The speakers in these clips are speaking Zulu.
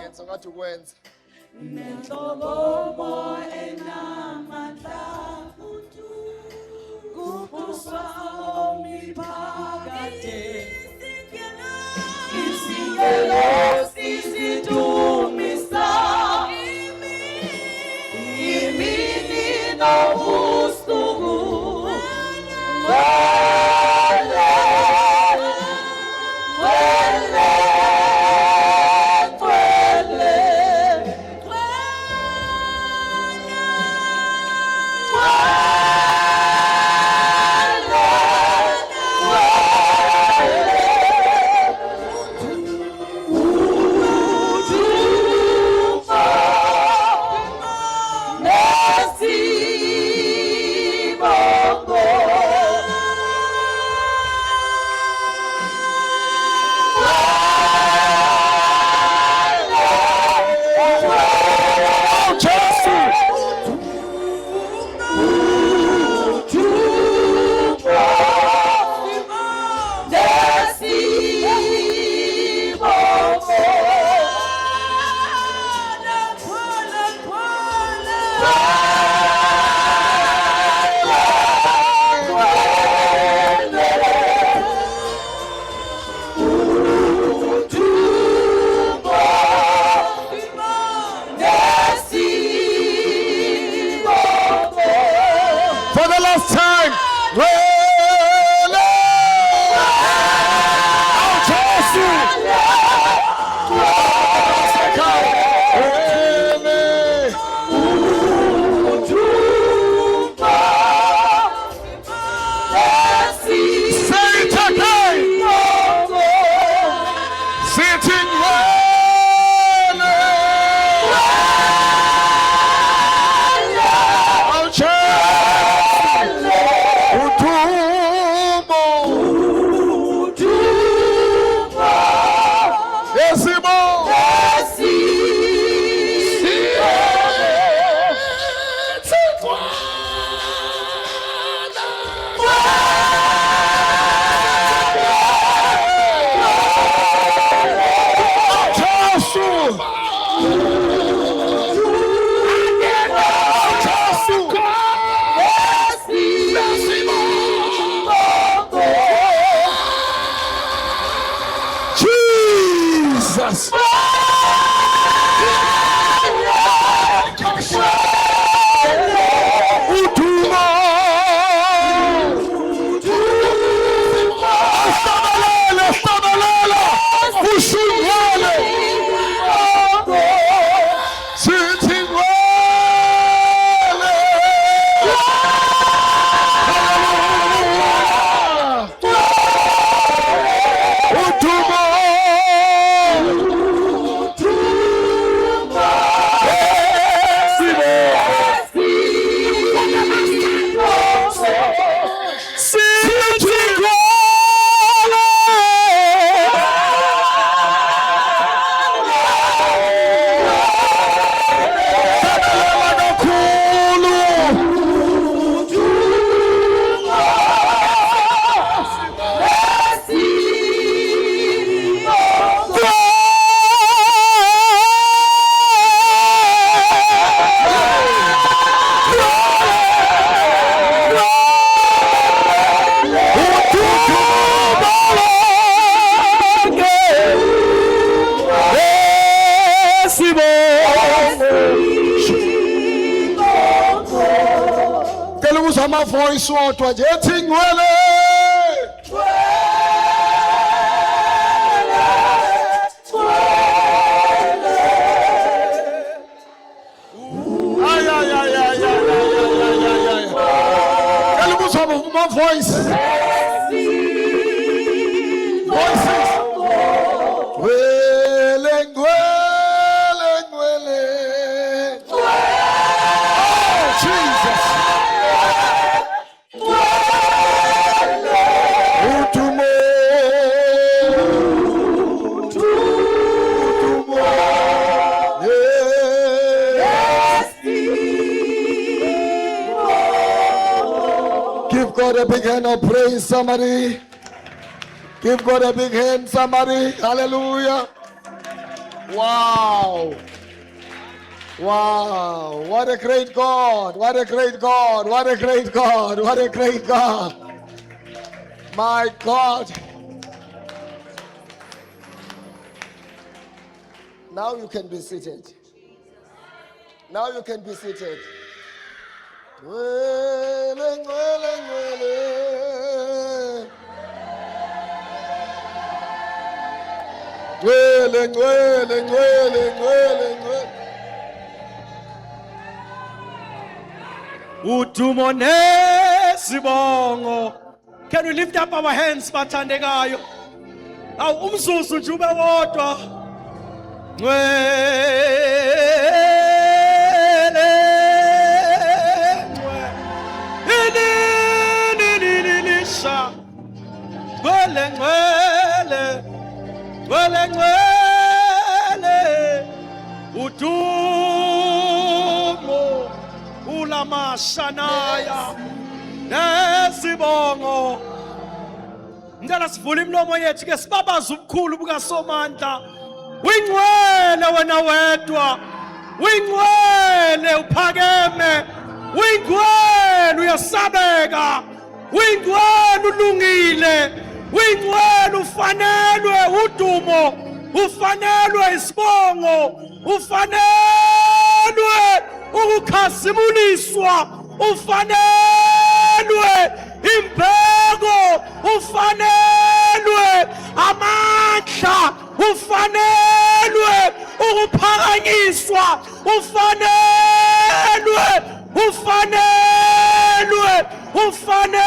Yenza ngathi ukwenza. Nenhlobo enamandla kubuswa omiphakade izingelo sizidumisa imini nobusuku Voice wodwa nje ethi ngwele my voice voices ngwele ngwele ngwele Jesus God a big hand of praise, somebody. Give God a big hand, somebody. Hallelujah. Wow. Wow. What a great God. What a great God. What a great God. What a great God. My God. Now you can be seated. Now you can be seated. Dwelling, dwelling, dwelling. Dwelling, dwelling, dwelling, dwelling, dwelling. Udumo nesibongo. Can we lift up our hands bathandekayo? Awu umzuzu nje ube wodwa. Ngwele. Inisha. Ngwele ngwele. Ngwele ngwele. Udumo ulamashanaya nesibongo. Ngicela sivule imlomo yethu ke sibabaza ubukhulu bukaSomandla. Uyingcwele wena wedwa. Uyingcwele uphakeme. Uyingcwele uyasabeka. Uyingcwele ulungile. Uyingcwele ufanelwe udumo. Ufanelwe isibongo. Ufanelwe ukukhasimuliswa. Ufanelwe imbeko. Ufanelwe amandla. Ufanelwe ukuphakanyiswa. Ufanelwe. Ufanelwe. Ufanelwe.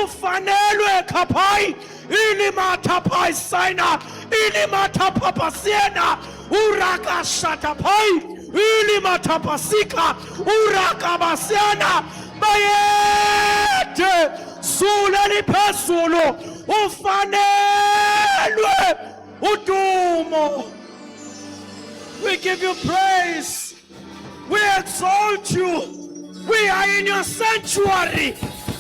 Ufanelwe kapai. Inimatapai saina. Inimatapapasiena. Urakashatapai. Inimatapasika. Urakabasiana. Bayete. Suleli pesulu. Ufanelwe. Udumo. We give you praise. We exalt you. We are in your sanctuary.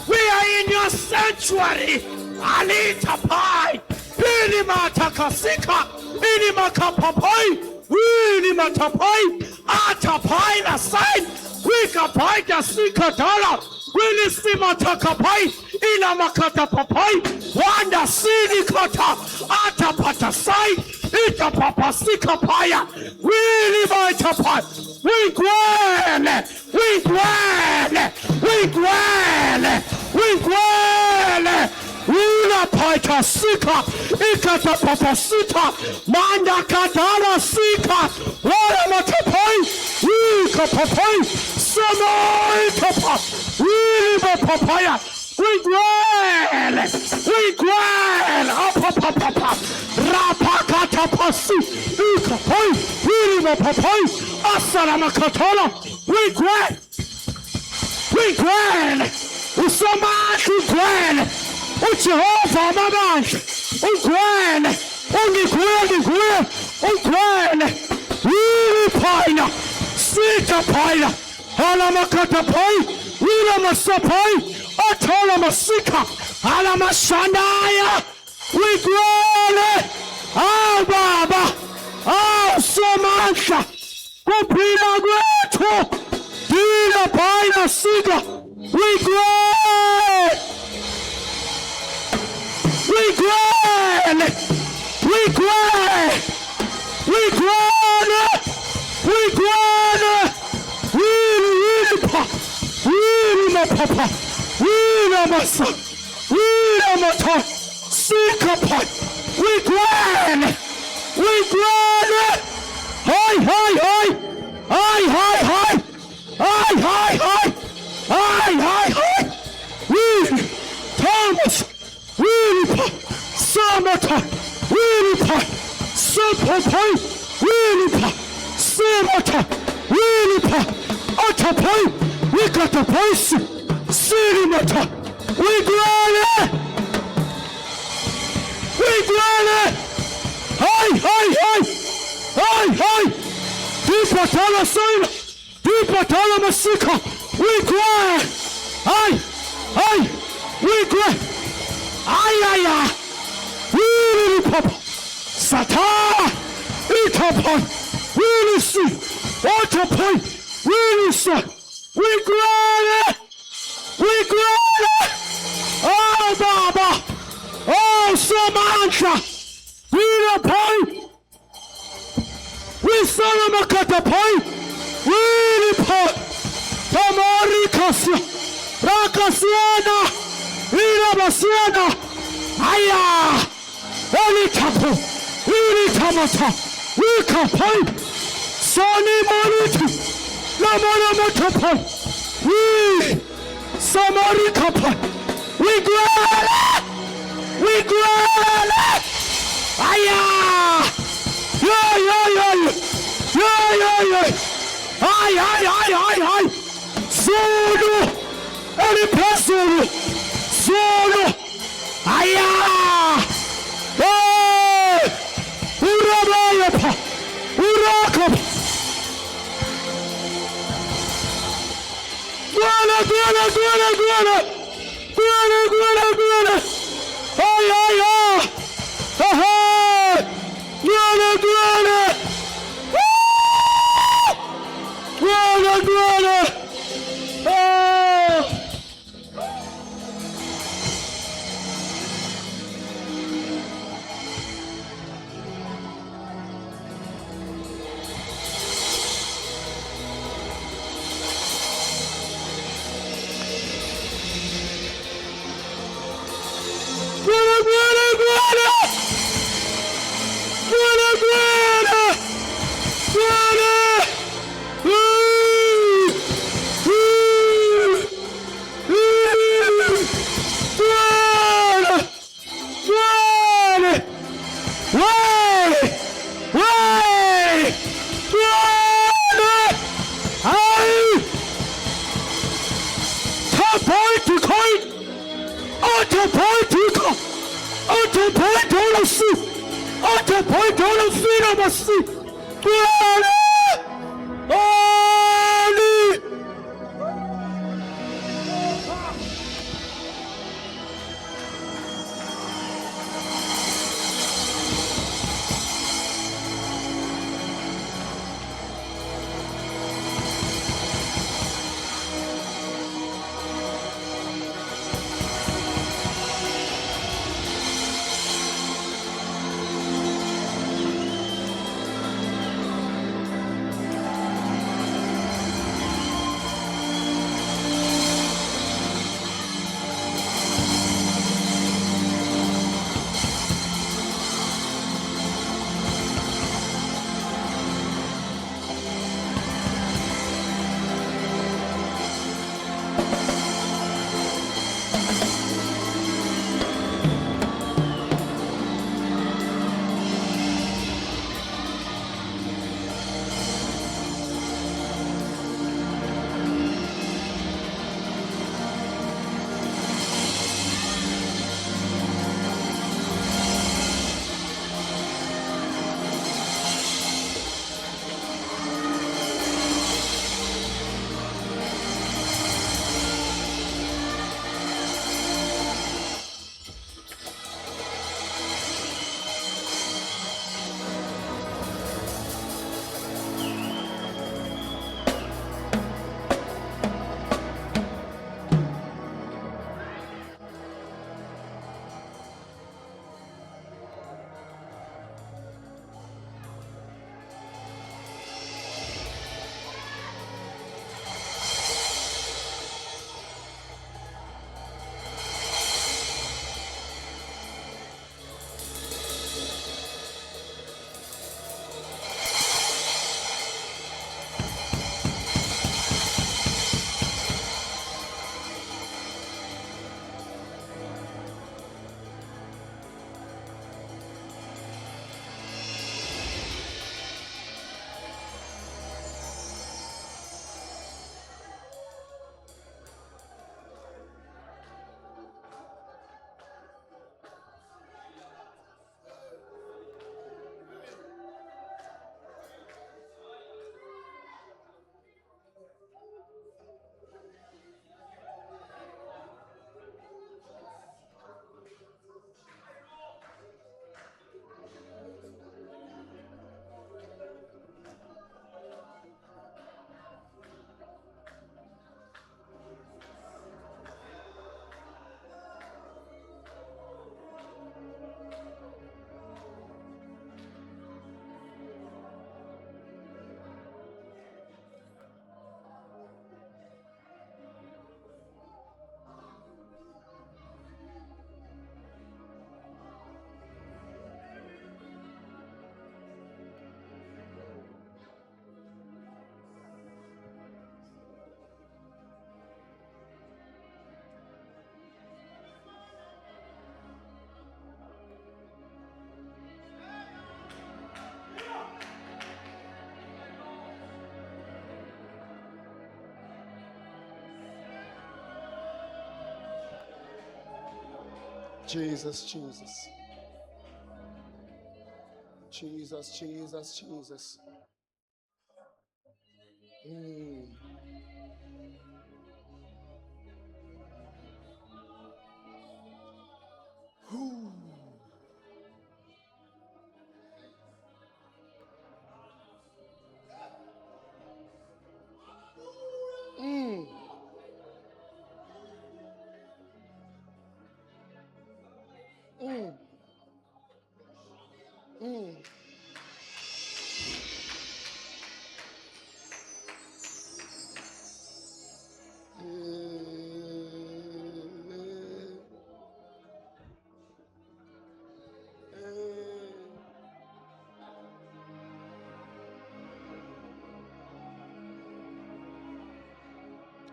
We are in your sanctuary. Alita pai. Ilima takasika. Ilima kapapai. Ilima tapai. Atapai la sign. Wika pai da sika dala. Wili sima takapai. Ila makata papai. Wanda sini kata. Atapata sai. Ita papa sika paya. Wili maitapai. We dwell, we dwell, we dwell, we dwell. Ula paita sika, ikata papa sita, manda katala sika, wala matapai, ika papai, samai tapa, iliba papaya. We dwell, apapapapa, rapakata pasi, ika pai, iliba papai, asalama katala. We dwell, usamashi dwell, uJehova amabandla, ugwele, ugwele, upaina, sita paina, alamakata pai, ulamasapai, atola masika, alamashandaya. We dwell, Baba, Somandla, kupina kwetu, dila paina sika. We dwell. We dwell, we dwell, we dwell, we dwell, really papa, really massa, really mata, sikapa, we dwell, hi, really, Thomas. Wilipa, Samata, Wilipa, Sampapai, Wilipa, Samata, Wilipa, Atapai, Wikatapai, Sirimata, we dwell, hi, Deepa Tala Saina, Deepa Tala Masika, we dwell, Ay, ay, we grab. Ay, ay, ay. We pop. Sata. Itapon. We see. Autopoint. We see. We grab it. We grab it. Oh, Baba. Oh, Samantha. We the point. We Solomon cut the point. We the point. Tamari Kasia. Rakasiana. Irabasiana. Aya. Eli Tapo. Ili Tamata. We can point. Soni Moritu. Lamona Motopo. We Samari Kapa. We grab it. We grab it. Aya. Yeah, yeah, yeah, yeah, yeah, yeah. Ay, ay, ay, ay, ay. Solo. Ele passou. Solo. Aya. Hey. Urabaya. Urakap. Guana, guana, guana, guana. Guana, guana, guana. Ay, ay, ay. Aha. Guana, guana. Guana, guana. Oh. Guana, guana, guana. Guana, guana. Guana. Jesus, Jesus. Jesus, Jesus, Jesus. Whew.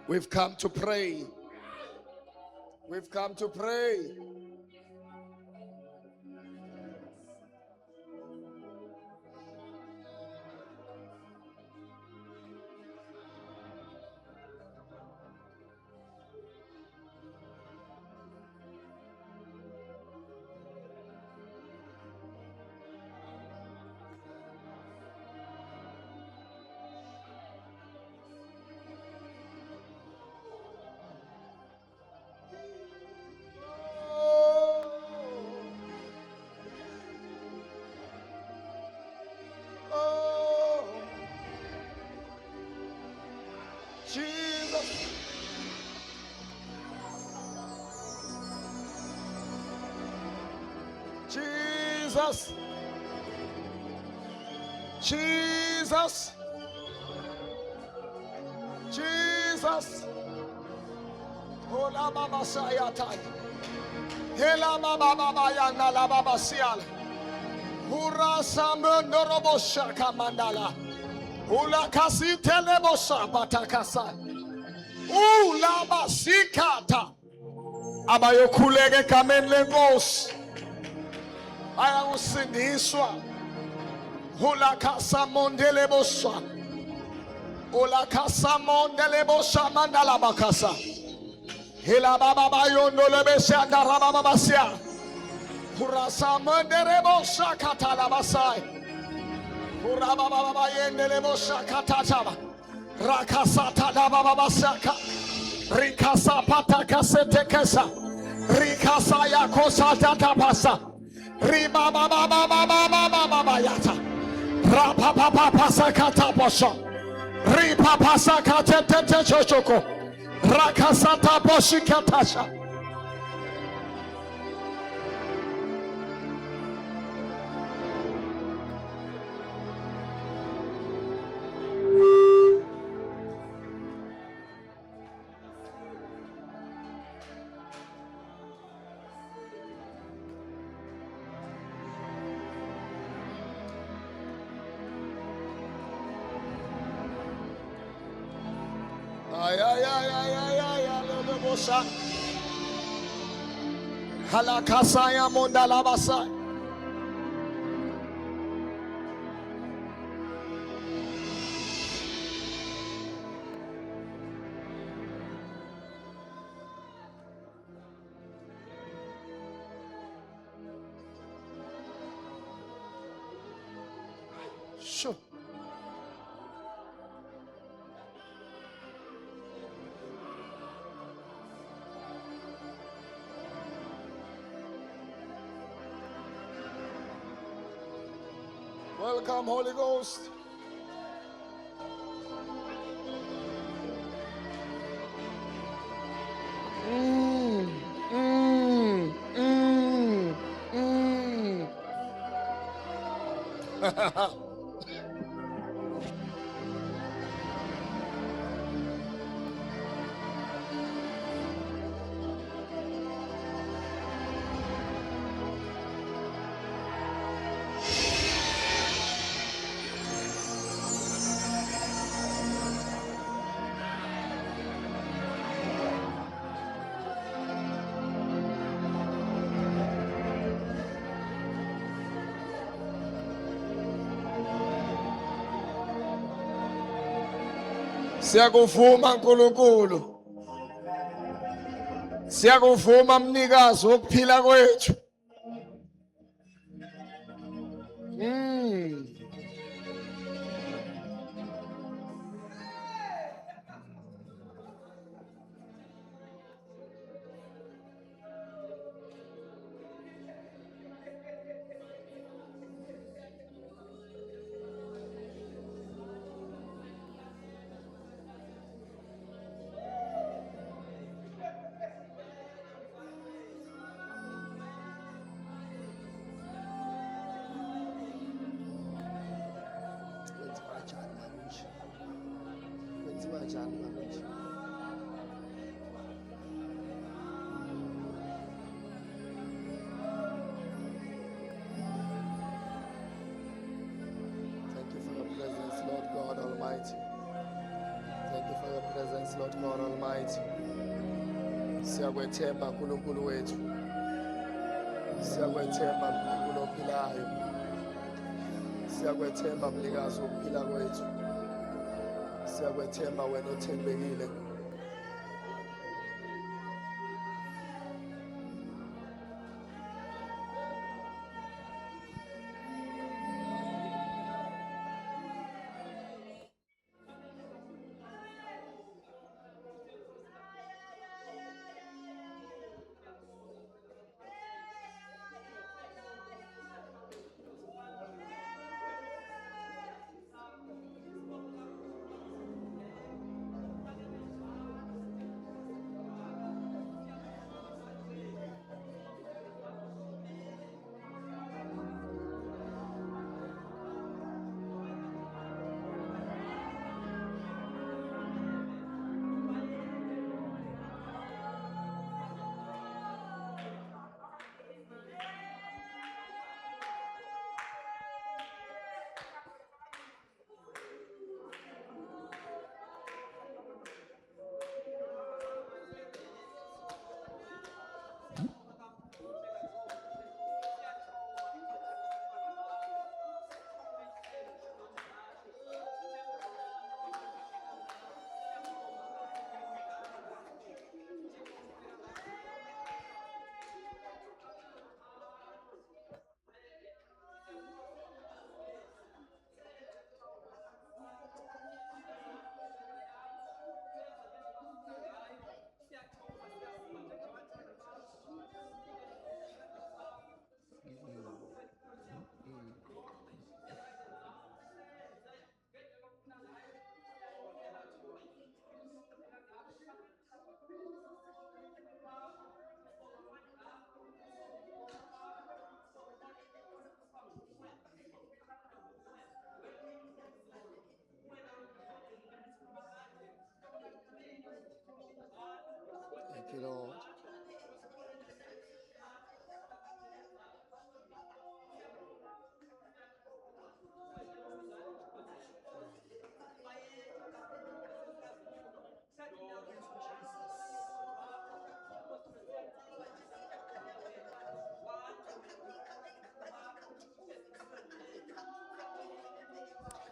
We've come to pray. We've come to pray. Oh, Jesus. Jesus. Jesus. Jesus. Ola baba sayatay. Hela baba baba yana la baba sial. Hura samendo robo shaka mandala. Ula kasi telebosa batakasa. Ula basikata. Abayokulege kamenle gos. Ayawusindiswa. Ula kasa mondele bosa. Ula kasa mondele bosa mandala bakasa. Hila baba bayondo lebese andara baba basia. Purasa mondele bosa katala basai. Pura baba baba yendele bosa katachaba. Rakasata da baba basaka. Rikasa pataka sete kesa. Rikasa ya kosa tata pasa. Riba baba baba baba baba yata. Rapa papa pasa kata posho. Ripa pasa kata tete chochoko. Rakasata poshi katasha. Ay, ay, ay, ay, ay, ay, ay, le bosa. Halakasa ya monda la basa. Sure. Welcome, Holy Ghost. Siyakuvuma nkulunkulu. Siyakuvuma mnikazi wokuphila kwethu. Lord God Almighty. Siyakwethemba uNkulunkulu wethu. Siyakwethemba uNkulunkulu ophilayo. Siyakwethemba mnikazi wokuphila kwethu. Siyakwethemba wena othembekile. Thank you, Lord.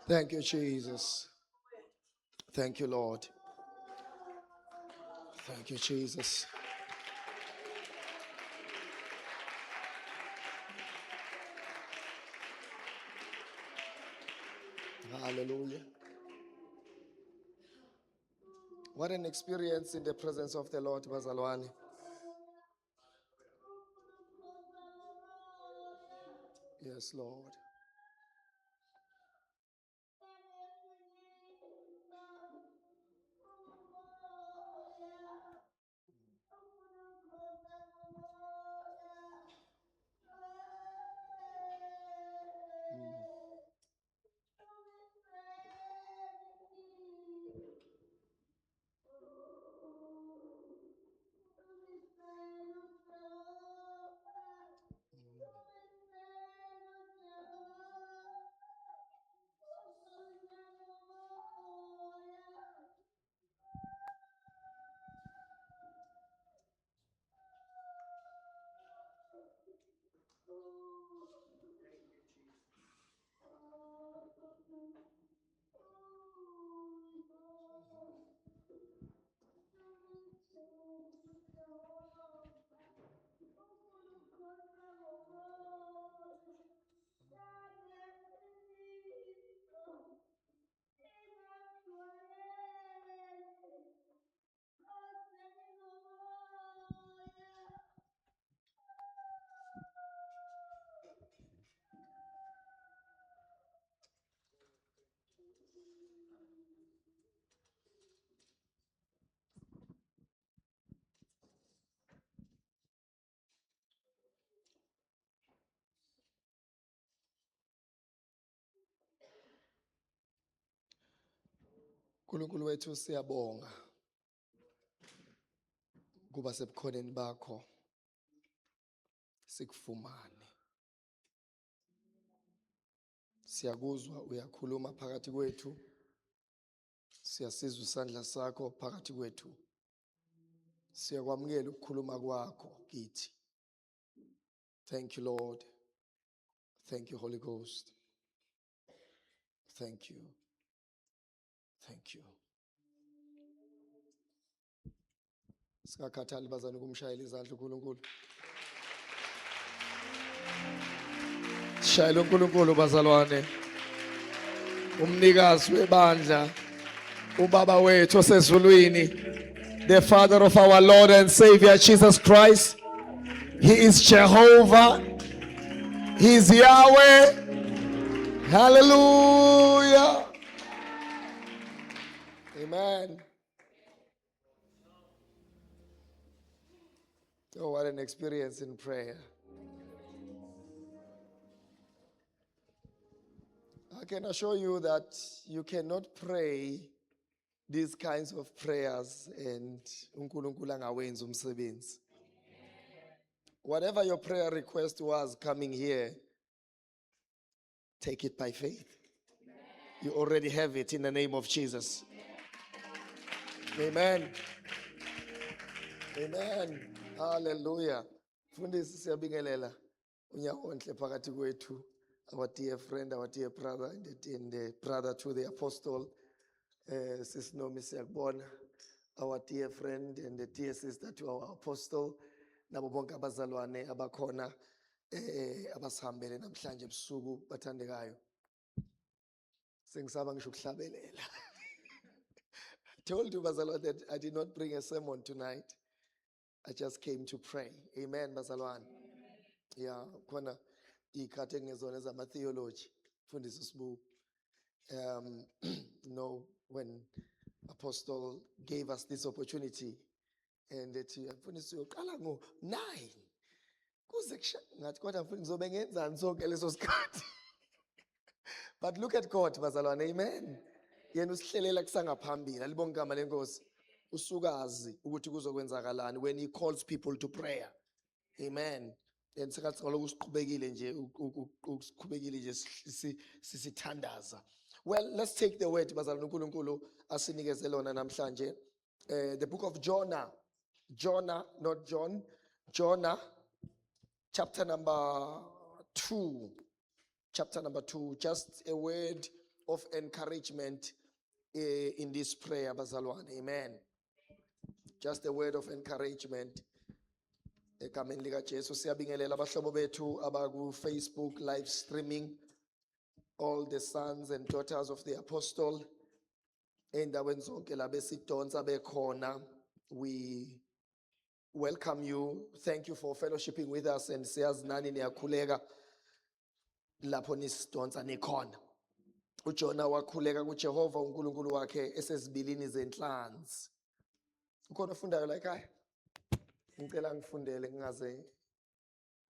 Thank you, Jesus. Thank you, Lord. Thank you, Jesus. Hallelujah. What an experience in the presence of the Lord, Bazalwane. Yes, Lord. Nkulunkulu wethu siyabonga kuba sebukhoneni bakho sikufumane. Siyakuzwa uyakhuluma phakathi kwethu. Siyasizwa isandla sakho phakathi kwethu. Siyakwamukela ukukhuluma kwakho kithi. Thank you, Lord. Thank you, Holy Ghost. Thank you. Thank you. Singakhathali bazana ukumshayela izandla uNkulunkulu. Shayela uNkulunkulu bazalwane. Umnikazi webandla, ubaba wethu osezulwini, the Father of our Lord and Savior Jesus Christ. He is Jehovah. He is Yahweh. Hallelujah. Amen. Oh, what an experience in prayer. I can assure you that you cannot pray these kinds of prayers and uNkulunkulu angawenzi umsebenzi. Whatever your prayer request was coming here, take it by faith. You already have it in the name of Jesus. Amen. Amen. Hallelujah. Fundisi siyabingelela unyawonhle phakathi kwethu, our dear friend, our dear brother, and the brother to the apostle, Sis Nomi siyakubona, our dear friend and the dear sister to our apostle, nabo bonke abazalwane abakhona abasihambele namhlanje ebusuku bathandekayo. Sengisaba ngisho ukuhlabelela. I told you bazalwane that I did not bring a sermon tonight. I just came to pray. Amen bazalwane. Yeah, khona ikhathi engezona ezama theology. Fundisa uSibu. No, when apostle gave us this opportunity and that mfundisi uyoqala ngo-9 kuze ngathi kodwa mfundisi ngizobe ngenzani sonke leso sikhathi. But look at God bazalwane. Amen. Yena usihlelela kusangaphambili. Alibonke igama lenkosi. Usukazi ukuthi kuzokwenzakalani when he calls people to prayer. Amen. And sikathi ngaloku siqhubekile nje ukuqhubekile nje sisithandaza. Well, let's take the word bazalwane uNkulunkulu asinikeze lona namhlanje. The book of Jonah, not John, Jonah, chapter number 2. Chapter number 2, just a word of encouragement in this prayer, bazalwane. Amen. Just a word of encouragement. Egameni lika Jesu siyabingelela abahlobo bethu abaku Facebook live streaming, all the sons and daughters of the apostle endaweni zonke la besidonsa bekhona. We welcome you. Thank you for fellowshipping with us, and siyazi nani niyakhuleka lapho nisidonsa nikhona. uJona wakhuleka kuJehova uNkulunkulu wakhe esezibilini zenhlanzi. Ukhona ofundayo la ekhaya? Ngicela ngifundele ngingaze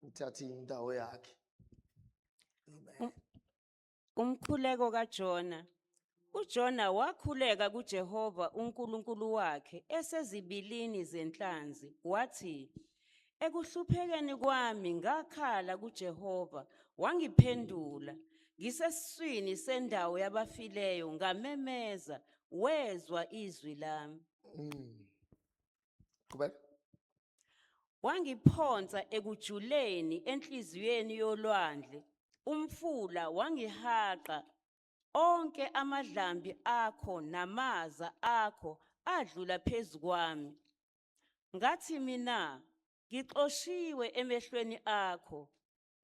ngithathe indawo yakhe. Amen. Umkhuleko kaJona. uJona wakhuleka kuJehova uNkulunkulu wakhe esezibilini zenhlanzi wathi, ekuhluphekeni kwami ngakhala kuJehova wangiphendula. Ngisesiswini sendawo yabafileyo ngamemeza, wezwa izwi lami. Qhubeka. Wangiphonsa ekujuleni enhliziyweni yolwandle, umfula wangihaqa. Onke amadlambi akho namaza akho adlula phezu kwami. Ngathi mina, ngixoshiwe emehlweni akho,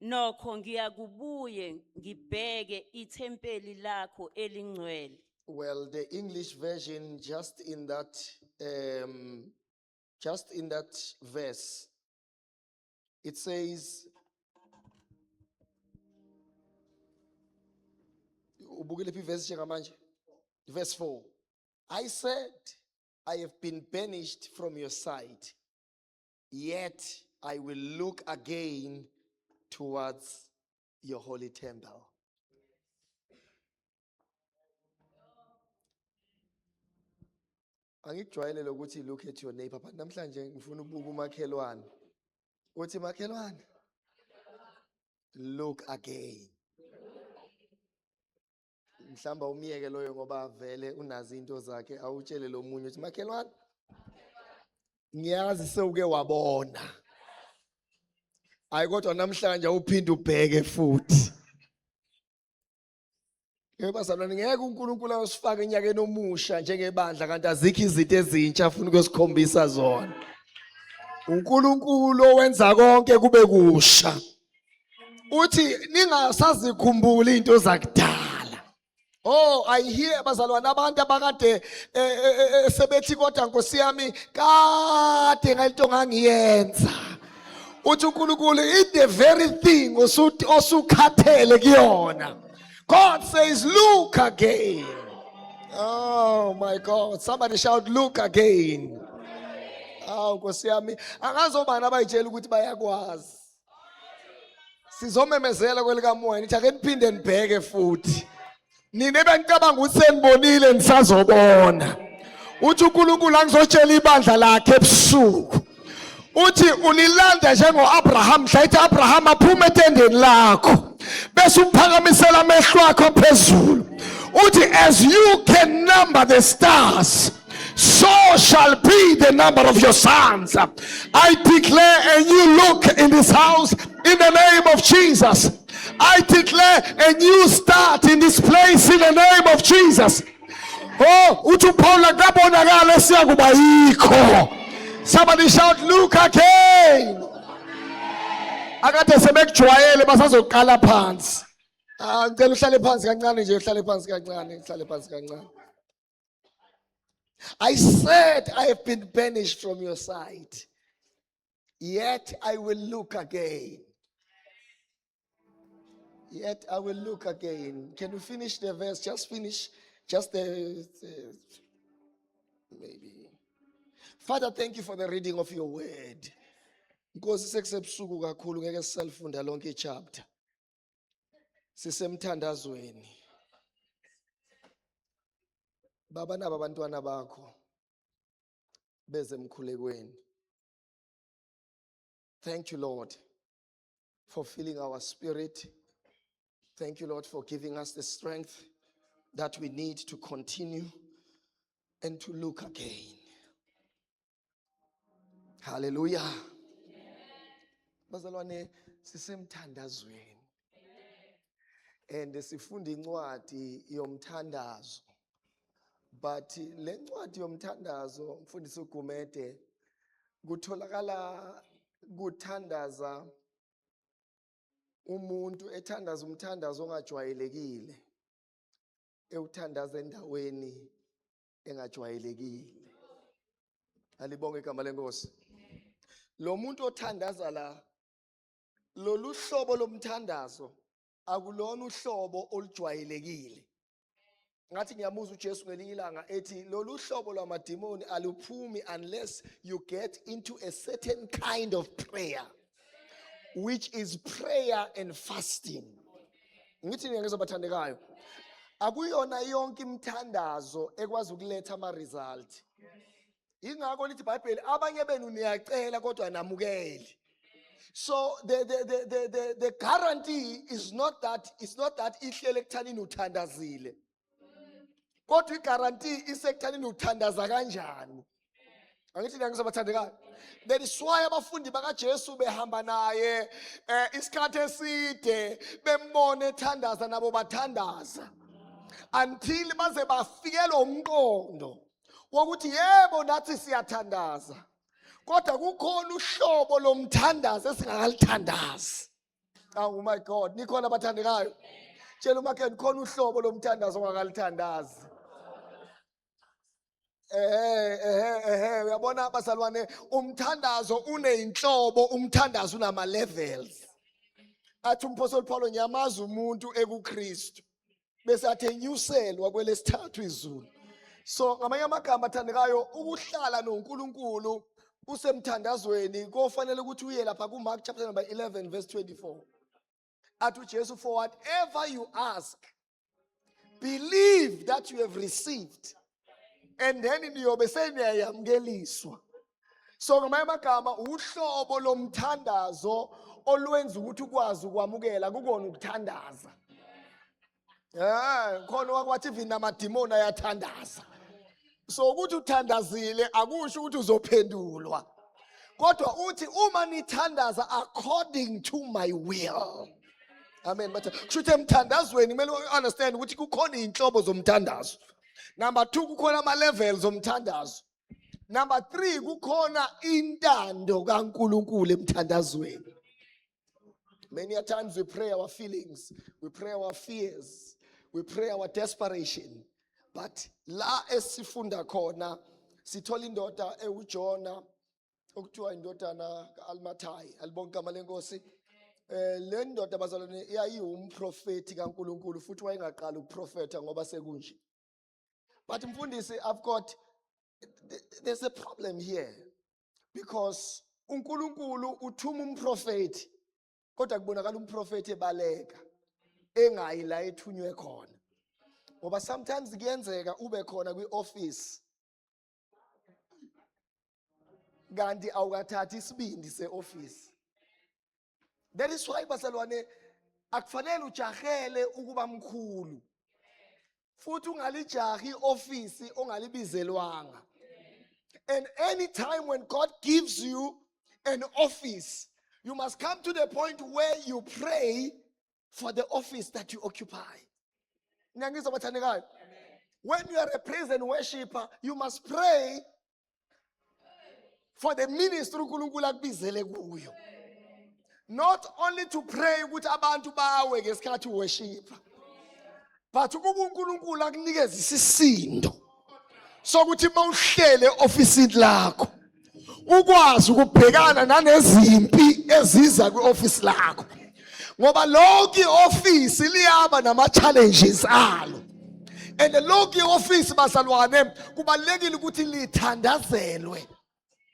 nokho ngiyakubuye ngibheke ithempeli lakho elingcwele. Well, the English version just in that verse, it says, verse 4, I said, I have been banished from your sight, yet I will look again towards your holy temple. Angikujwayele ukuthi look at your neighbor, but namhlanje ngifuna ukubuka umakhelwane. Uthi makhelwane, look again. Mhlamba umiyeke loyo ngoba vele unazi into zakhe, awutshele lo munye uthi makhelwane, ngiyazi sewuke wabona. Hayi kodwa namhlanje uphinde ubheke futhi. Yebo bazalwane, ngeke uNkulunkulu asifake enyakeni omusha njengebandla kanti azikho izinto ezintsha afuna ukusikhombisa zona. uNkulunkulu owenza konke kube kusha. Uthi ningasazikhumbula into zakudala. Oh, I hear bazalwane abantu abakade sebethi kodwa Nkosi yami kade ngalento ngangiyenza. Uthi uNkulunkulu it's the very thing osukhathele kuyona. God says look again. Oh my God, somebody shout look again. Oh Nkosi yami angazobani abayitshela ukuthi bayakwazi. Sizomemezela kwelika moya nithi ake niphinde nibheke futhi. Nina benicabanga ukuthi senibonile nisazobona. Uthi uNkulunkulu angizotshela ibandla lakhe ebusuku. Uthi unilanda njengoAbraham, hlayithi Abraham aphume etendeni lakho. Bese umphakamisela amehlo akho phezulu. Uthi as you can number the stars, so shall be the number of your sons. I declare a new look in this house in the name of Jesus. I declare a new start in this place in the name of Jesus. Oh, uthi Paul akabonakala siyakuba yikho. Somebody shout look again. Akade sebekujwayele basazoqala phansi. Ngicela uhlale phansi kancane nje, uhlale phansi kancane, uhlale phansi kancane. I said I have been banished from your sight, yet I will look again. Yet I will look again. Can you finish the verse? Just finish. Just the maybe. Father, thank you for the reading of your word. Because sekusebusuku kakhulu ngeke sisalifunda lonke ichapter. Sisemthandazweni. Baba naba abantwana bakho beze emkhulekweni. Thank you, Lord, for filling our spirit. Thank you, Lord, for giving us the strength that we need to continue and to look again. Hallelujah. Bazalwane sisemthandazweni. And sifunda incwadi yomthandazo. But le ncwadi yomthandazo mfundisi uGumede kutholakala kuthandaza umuntu ethandaza umthandazo ongajwayelekile. Ewuthandaza endaweni engajwayelekile. Alibonge igama lenkosi. Lo muntu othandaza la lolu hlobo lomthandazo akulona uhlobo olujwayelekile. Ngathi ngiyamuzwa uJesu ngelinye ilanga ethi lolu hlobo lwamadimoni aluphumi unless you get into a certain kind of prayer, which is prayer and fasting. Ngithi ngizobathandekayo akuyona yonke imthandazo ekwazi ukuletha ama result. Ingakho lithi iBhayibheli abanye benu niyacela kodwa namukeli. So the guarantee is not that ihlele ekuthanini uthandazile. Kodwa igaranti isekuthanini uthandaza kanjani. Angithi ngizobathandekayo. That is why abafundi bakaJesu behamba naye isikhathi eside bembone ethandaza nabo bathandaza. Until baze bafikela umqondo wokuthi yebo nathi siyathandaza. Kodwa kukhona uhlobo lomthandazo esingakalithandazi. Oh my God, nikhona abathandekayo. Tshela umakhe nikhona uhlobo lomthandazo ongakalithandazi. Uyabona bazalwane umthandazo uneyinhlobo, umthandazo unama levels. Athi umpostoli Paulo nyamaza umuntu ekuKristu bese athenyuselwa kwelesithathu izulu. So ngamanye amagama athandekayo ukuhlala noNkulunkulu usemthandazweni kofanele ukuthi uye lapha kuMark chapter number 11 verse 24. Athi uJesu for whatever you ask, believe that you have received and then niyobe seniyayamkeliswa. So ngamanye amagama uhlobo lomthandazo olwenza ukuthi ukwazi ukwamukela kukona ukuthandaza. Khona wakwathi even namadimoni ayathandaza. So ukuthi uthandazile akusho ukuthi uzophendulwa. Kodwa uthi uma nithandaza according to my will. Amen. But kushuthi emthandazweni kumele understand ukuthi kukhona inhlobo zomthandazo. Number 2 kukhona ama levels omthandazo. Number 3 kukhona intando kaNkulunkulu emthandazweni. Many a times we pray our feelings, we pray our fears, we pray our desperation. But la esifunda khona sithola indoda ewuJona okuthiwa indodana kaAlmathai alibonke igama lenkosi. Le ndoda bazalwane yayiwumprofeti kaNkulunkulu futhi wayengaqala ukuprofeta ngoba sekunje. But mfundisi, there's a problem here because uNkulunkulu uthuma umprofeti kodwa kubonakala umprofeti ebaleka engayi la ethunywe khona. Ngoba sometimes kuyenzeka ube khona kwi-office kanti awukathathi isibindi se-office. That is why bazalwane akufanele ujahele ukuba mkhulu futhi ungalijahi office ongalibizelwanga. And any time when God gives you an office, you must come to the point where you pray for the office that you occupy. When you are a praise and worshiper, you must pray for the ministry uNkulunkulu akubizele kuyo. Not only to pray ukuthi abantu bawe ngesikhathi worship, but ukuba uNkulunkulu akunikeza isisindo sokuthi mawuhlele office lakho ukwazi ukubhekana nanezimpi eziza kwi-office lakho. Ngoba lonke i-office liyaba nama-challenges alo. And lonke i-office bazalwane kubalulekile ukuthi lithandazelwe.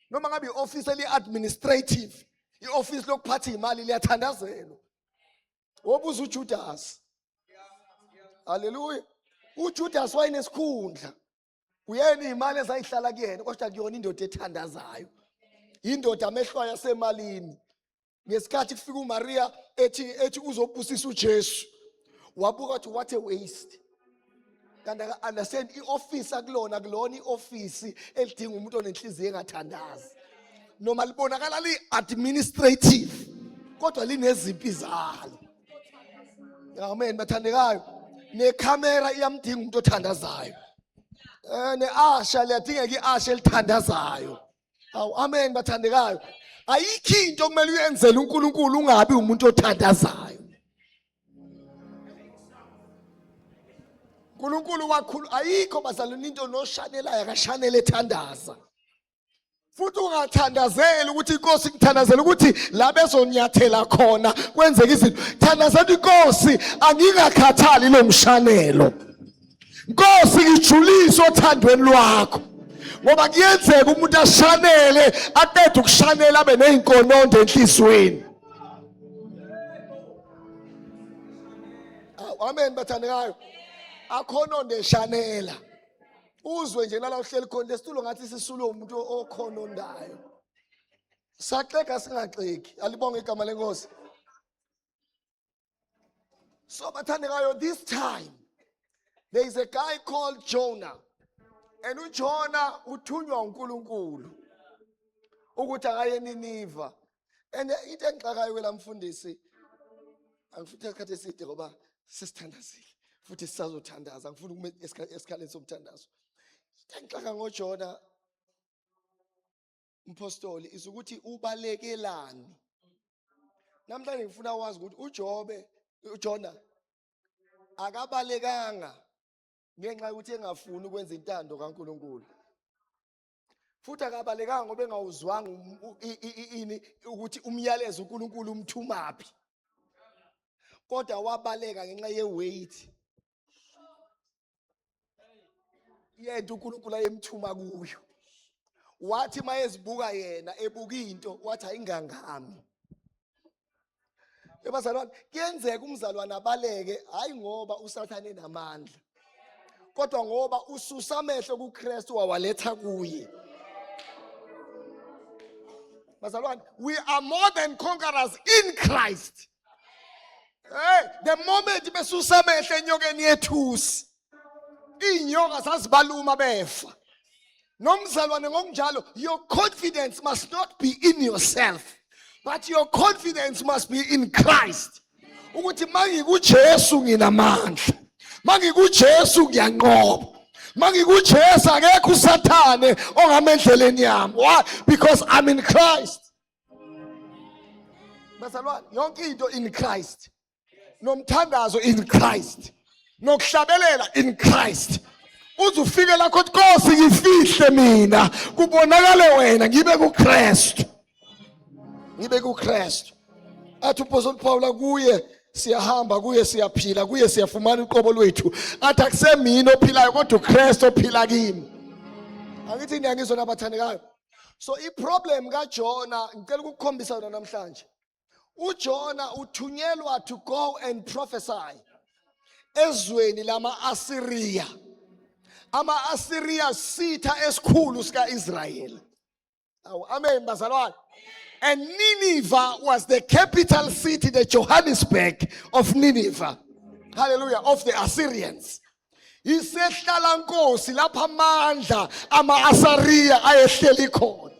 Noma ngabe i-office eli-administrative, i-office lokuphatha imali liyathandazelwa. Wobuza uJudas. Hallelujah. uJudas wayenesikhundla. Uyena imali ezayihlala kuyena kodwa kuyona indoda ethandazayo. Indoda amehlwa yasemalini. Ngesikhathi kufika uMaria ethi uzobusisa uJesu. Wabuka wathi what a waste. Kanti understand i-office akulona i-office elidinga umuntu onenhliziyo engathandazi. Noma libonakala li-administrative kodwa linezimpi zalo. Amen bathandekayo. Nekhamera iyamdinga umuntu othandazayo. Ne-asha liyadingeka i-asha elithandazayo. Amen bathandekayo. Ayikho into kumele uyenzele uNkulunkulu ungabi umuntu othandazayo. uNkulunkulu wakhulu ayikho bazalwane into noshanelayo akashanele ethandaza. Futhi ungathandazeli ukuthi inkosi ngithandazela ukuthi la bezonyathela khona kwenzeka izinto. Thandazela inkosi angingakhathali lo mshanelo. Nkosi ngijulise othandweni lwakho. Ngoba kuyenzeka umuntu ashanele aqede ukushanela abe nezinkonondo enhlizweni. Amen bathandekayo. Akhono ndeshanela. Uzwe nje nala uhleli khona lesitulo ngathi sisulo umuntu okhonondayo. Saxeka singaxeki. Alibonge igama lenkosi. So bathandekayo, this time there is a guy called Jonah. And uJona uthunywa uNkulunkulu ukuthi akaye eNiniva. And into engixakayo kwelamfundisi angifuthe isikhathi eside ngoba sisithandazile futhi sisazothandaza. Ngifuna ukume esikhaleni somthandazo. Engixaka ngoJona umpostoli isukuthi ubalekelani. Namhlanje ngifuna wazi ukuthi uJona akabalekanga ngenxa ukuthi engafuni ukwenza intando kaNkulunkulu. Futhi akabalekanga ngoba engawuzwanga ukuthi umyalezo uNkulunkulu umthumaphi. Kodwa wabaleka ngenxa yeweight. Yena uNkulunkulu ayemthuma kuyo. Wathi mayezibuka yena ebuka into wathi ayingangami. Ebazalwane kuyenzeka umzalwane abaleke hayi ngoba usathane namandla. kodwa ngoba ususa amehlo kuKristu wawaletha kuye. Bazalwane, we are more than conquerors in Christ. Hey, the moment besusa amehlo enyokeni yethusi, inyoka zazibaluma befa. Nomzalwane ngokunjalo, your confidence must not be in yourself, but your confidence must be in Christ. Ukuthi mangikuJesu nginamandla, mangikuJesu ngiyanqoba, mangikuJesu akekho uSathane ongamendleleni yami. Why? Because I'm in Christ. Bazalwane, yonke into in Christ. Nomthandazo in Christ. Nokuhlabelela in Christ. Uzufike la kuthi Nkosi ngifihle mina kubonakale wena ngibe kuKristu. Ngibe kuKristu. Athi uPaul Paul kuye siyahamba, kuye siyaphila, kuye siyafumana uqobo lwethu. Athi akusemina ophilayo kodwa uKristu ophila kimi. Angithi ngiyangizwa nabathandekayo. So iproblem kaJona ngicela ukukhombisa yona namhlanje. uJona uthunyelwa to go and prophesy ezweni lama-Asiriya. Ama-Asiriya sitha esikhulu sika-Israyeli. Amen, bazalwane. And Nineveh was the capital city, the Johannesburg of Nineveh. Hallelujah, of the Assyrians. Isehlala nkosi lapha amandla ama-Asiriya ayehleli khona.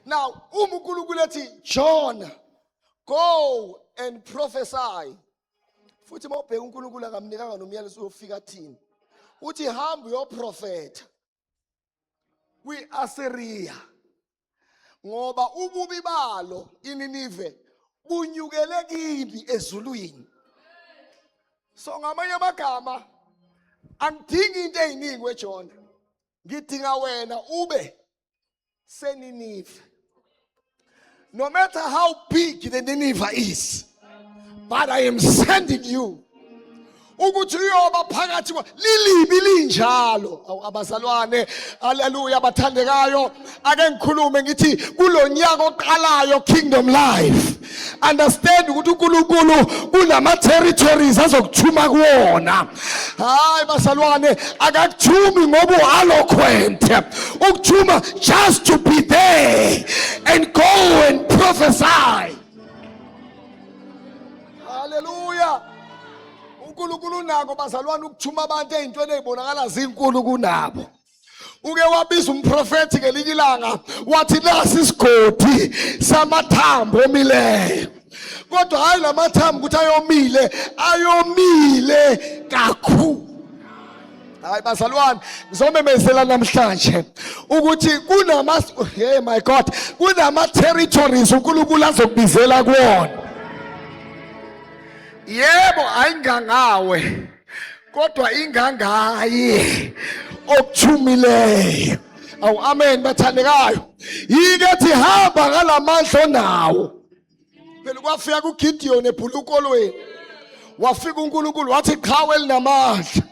Now, uNkulunkulu ethi John, go and prophesy. Futhi mawubheka uNkulunkulu akamnikanga nomyalezo uyofika thini. Uthi hamba uyoprofetha kwi-Asiriya. Ngoba ububi balo iNinive bunyukele kimi ezulwini. So ngamanye amagama angidingi into eziningi weJona. Ngidinga wena ube seNinive. No matter how big the Nineveh is, but I am sending you. Ukuthi uyoba phakathi kwa lilibi linjalo. Abazalwane, haleluya bathandekayo, ake ngikhulume ngithi kulonyaka oqalayo Kingdom Life. Understand ukuthi uNkulunkulu kunama territories azokuthuma kuwona. Hayi bazalwane, akakuthumi ngoba ueloquent. Ukuthuma just to be there and go and prophesy. Hallelujah. uNkulunkulu nako bazalwane ukuthuma abantu ezintweni ezibonakala zinkulu kunabo. Uke wabiza umprofeti ngelinye ilanga wathi nasi isigodi samathambo omileyo. Kodwa hayi lamathambo ukuthi ayomile kakhulu. Hayi bazalwane, ngizomemezela namhlanje ukuthi hey my God, kunama territories uNkulunkulu azokubizela kuwona. Yebo ayingangawe kodwa ingangaye okuthumileyo. Amen bathandekayo. Yikethi hamba ngalamandla onawo. Phela kwafika kuGideon ebhulukolweni. Wafika uNkulunkulu wathi qhawe linamandla.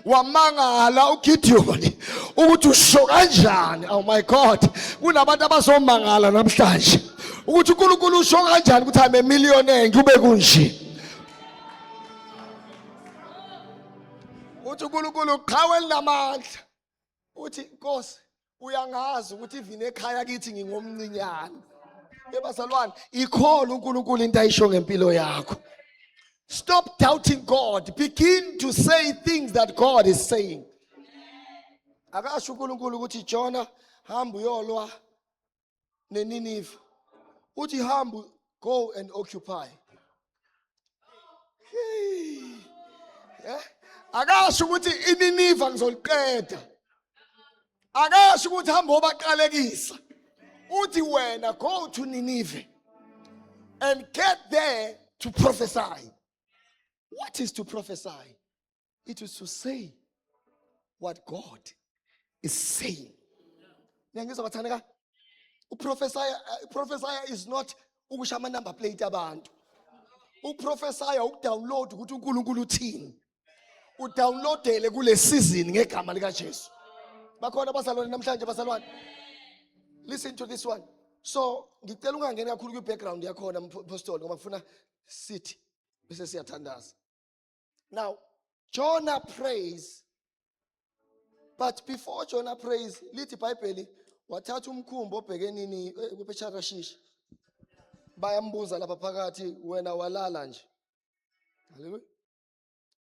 Wamangala uGideon ukuthi usho kanjani. Oh my God, kunabantu abazomangala namhlanje ukuthi uNkulunkulu usho kanjani ukuthi ame millionaire kube kunje. Uthi uNkulunkulu qhawe linamandla. Uthi Nkosi uyangazi ukuthi even ekhaya kithi ngingomncinyane. Ebazalwane, ikhole uNkulunkulu into ayisho ngempilo yakho. Stop doubting God. Begin to say things that God is saying. Akasho uNkulunkulu ukuthi Jona hamba uyolwa neNinive. Uthi hamba, go and occupy. Akasho ukuthi iNinive ngizoliqeda. Akasho ukuthi hamba obaqalekisa. Uthi wena go to Nineveh and get there to prophesy. What is to prophesy? It is to say what God is saying. Ngiyangizwa bathandeka. Prophesy is not ukushama number plate abantu. Uprophesy ukudownload ukuthi uNkulunkulu uthini. Udownloadele kule season ngegama lika Jesu. Bakhona bazalwane namhlanje bazalwane. Listen to this one. So ngicela ungangena kakhulu ku background yakhona apostle ngoba ngifuna sithi bese siyathandaza. Now Jonah prays. But before Jonah prays, lithi iBhayibheli wathatha umkhumbi obhekenini kwePesharashish. Bayambuza lapha phakathi, wena walala nje. Haleluya.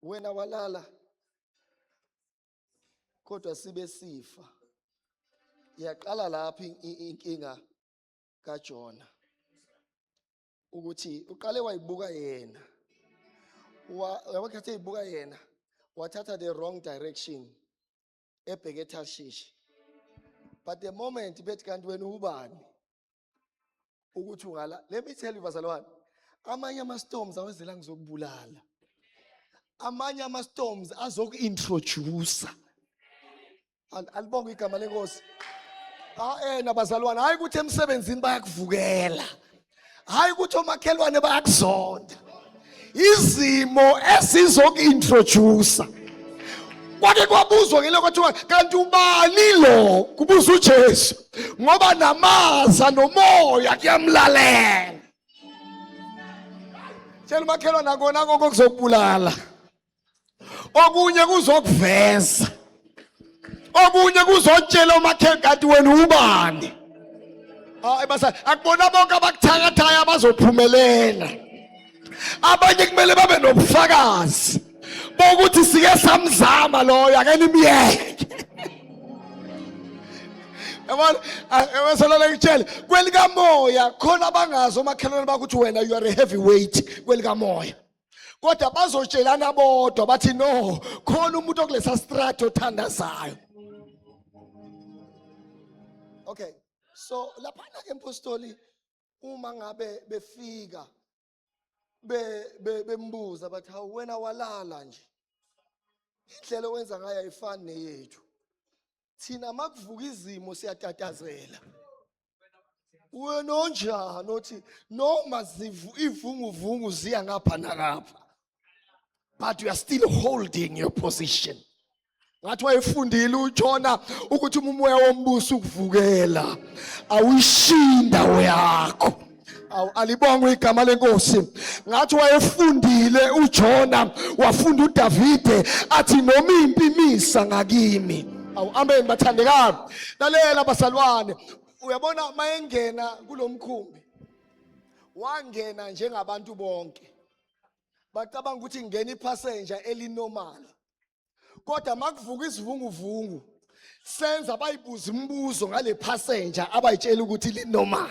Wena walala. Kodwa sibe sifa. Yaqala lapha inkinga kaJona. Ukuthi uqale wayibuka yena. Wakhethe ibuka yena. Wathatha the wrong direction. Ebheke eTarshish. But the moment bethi kanti wena ubani? Ukuthi ungala. Let me tell you bazalwane. Amanye ama-storms awezela ngizokubulala. Amanye ama-storms azoku-introduce. Alibonga igama lenkosi. Nabazalwane, hayi ukuthi emsebenzini bayakuvukela. Hayi ukuthi omakhelwane bayakuzonda. Izimo esizoku-introduce. Kwake kwabuzwa ngeloko kuthiwa kanti ubani lo? Kubuza uJesu. Ngoba namaza nomoya kuyamlalela. Tshela umakhelwane akona konke kuzokubulala. Okunye kuzokuveza. Okunye kuzotshela umakhelwane kanti wena ubani. Basa akubona bonke abakuthakathayo abazophumelela. Abanye kumele babe nobufakazi bokuthi sike samzama loyo ake nimyeke. Yabona eweselele ngitshele kwelika moya khona bangazi omakhelwane bakuthi wena you are a heavyweight kwelika moya. Kodwa bazotshelana bodwa bathi no khona umuntu okulesa strato othandazayo. Okay, so laphana ke mpostoli uma ngabe befika bembuza bathi hawu wena walala nje. Indlela owenza ngayo ayifani neyethu. Thina makuvuka izimo siyatatazela. Wena onjani othi noma ivunguvungu ziya ngapha nakapha. But you are still holding your position. Ngathi wayefundile uJona ukuthi umoya wombuso ukuvukela awuyishinda yakho. Alibonga igama lenkosi. Ngathi wayefundile uJona wafunda uDavide athi noma impi misa ngakimi. Amen bathandekayo. Lalela basalwane. Uyabona mayengena kulomkhumbi. Wangena njengabantu bonke. Bacabanga ukuthi ngena ipassenger elinormal. Kodwa makuvuka isivunguvungu senza bayibuza imibuzo ngale passenger abayitshela ukuthi linormal.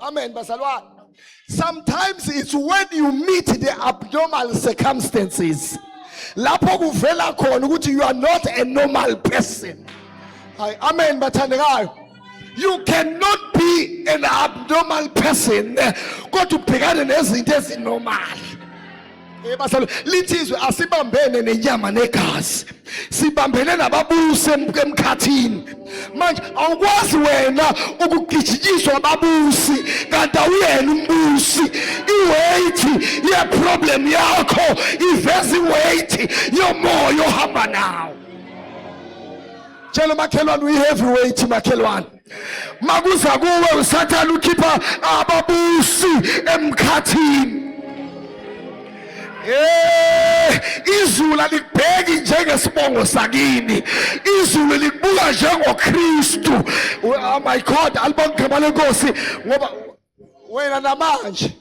Amen bazalwane. Sometimes it's when you meet the abnormal circumstances lapho kuvela khona ukuthi you are not a normal person. Amen bathandekayo. You cannot be an abnormal person kodwa ubhekane nezinto ezinormal. Lithizwe asibambene nenyama negazi. Sibambene nababusi emkhathini. Manje awukwazi wena ukugijijiswa ababusi kanti awuyena umbusi. Iweight ye problem yakho iveza iweight yomoya ohamba nawo. Tshela makhelwane uyi heavyweight makhelwane. Makuza kuwe usathana ukhipha ababusi emkhathini. Izulu alikubheki njengesibongo sakini. Izulu likubuka njengoKristu. Oh my God, alibonga igama lenkosi ngoba wena namanje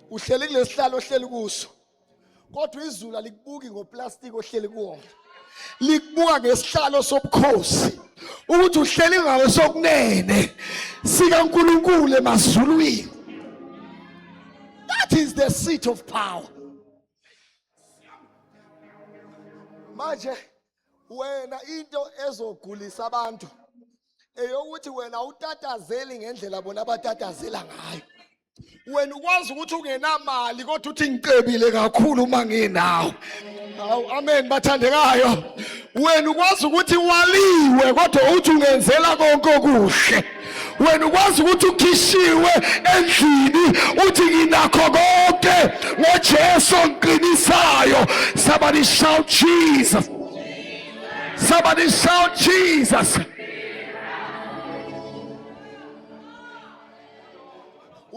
uhleli kulesihlalo ohleli kuso. Kodwa izulu alikubuki ngoplastic ohleli kuwona. Likubuka ngesihlalo sobukhosi. Ukuthi uhleli ngawe sokunene sika uNkulunkulu emazulwini. That is the seat of power. Manje wena into ezogulisa abantu eyokuthi wena utatazeli ngendlela bona abatatazela ngayo. Wena ukwazi ukuthi ungenamali kodwa uthi ngicebile kakhulu uma nginawo. Amen bathandekayo. Wena ukwazi ukuthi waliwe kodwa uthi ungenzela konke okuhle. Wena ukwazi ukuthi ukhishiwe endlini uthi nginakho konke ngoJesu onqinisayo. Somebody shout Jesus. Somebody shout Jesus.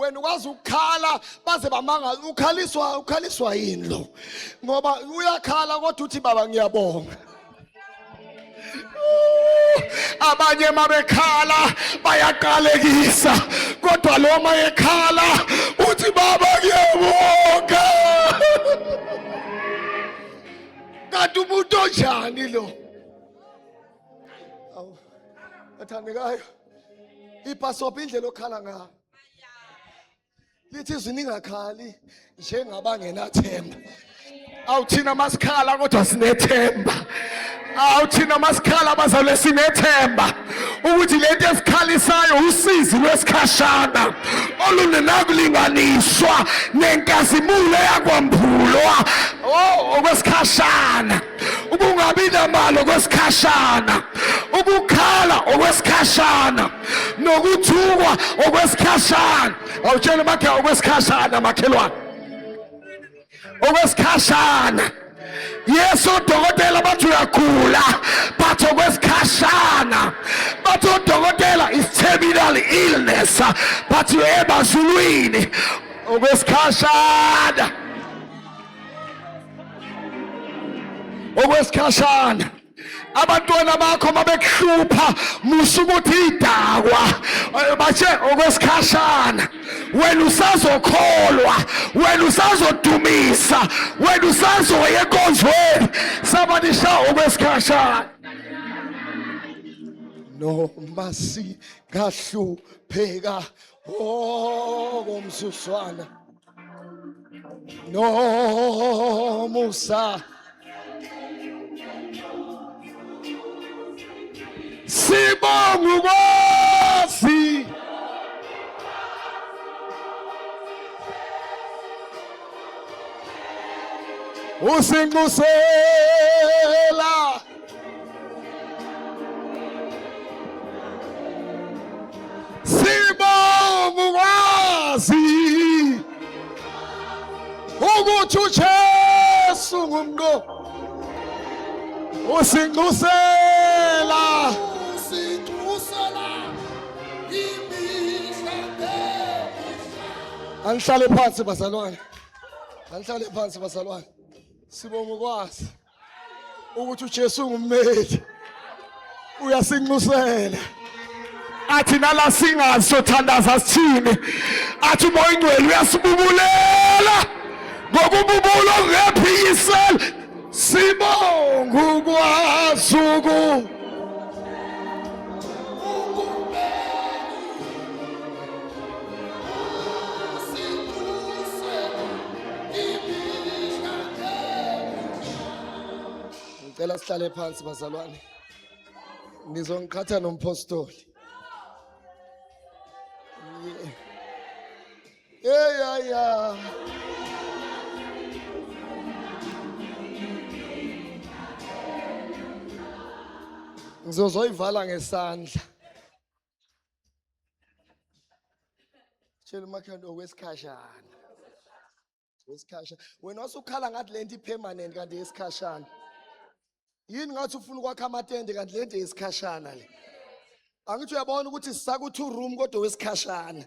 wena ukwazi ukukhala baze bamanga ukhaliswa yini lo ngoba uyakhala kodwa uthi baba ngiyabonga. Abanye mabekhala bayaqalekisa kodwa lo mayekhala uthi baba ngiyabonga. Kanti umuntu onjani lo? Awu athandekayo ipasophi indlela okhala ngayo lithi izwi ningakhali njengabangenathemba. Awuthina masikhala kodwa sinethemba. Awuthina masikhala bazalwane sinethemba ukuthi lento esikhalisayo usizi lwesikhashana olunenakulinganiswa nenkazimulo yakwambulwa okwesikhashana. Ukungabi namali okwesikhashana, ukukhala okwesikhashana, nokuthukwa okwesikhashana. Awutshela makhe okwesikhashana makhelwane. Okwesikhashana. Yes, odokotela bathi uyagula but okwesikhashana. Bathi odokotela is terminal illness but ebazulwini okwesikhashana. Okwesikhashana. Abantwana bakho mabekuhlupha musukuthi idakwa batshe okwesikhashana. Wena usazokholwa, wena usazodumisa, wena usazoya enkonzweni. Somebody shout okwesikhashana. Noma singahlupheka okomzuzwana nomusa sibonga ukwazi usinxusela sibonga ukwazi ukuthi uJesu ngumnqo usinxusela Angihlale phansi bazalwane. Angihlale phansi bazalwane. Sibonga ukwazi ukuthi uJesu ngummeli. Uyasinxusela. Athi nala singazi sothandaza sithini. Athi umoya ingcwele uyasibubulela. Ngokububula ngephikisela. Sibonga ukwazi Ngicela sihlale phansi bazalwane. Ngizongiqhatha nompostoli. Yeah. Ngizozoyivala ngesandla. Tshela umakhanda okwesikhashana. Wesikhashana. Wena wasukhala ngathi lento ipermanent kanti yesikhashana. Yini ngathi ufuna ukwakha amatende kanti lento yesikhashana le. Angithi uyabona ukuthi sisaku 2 room kodwa wesikhashana.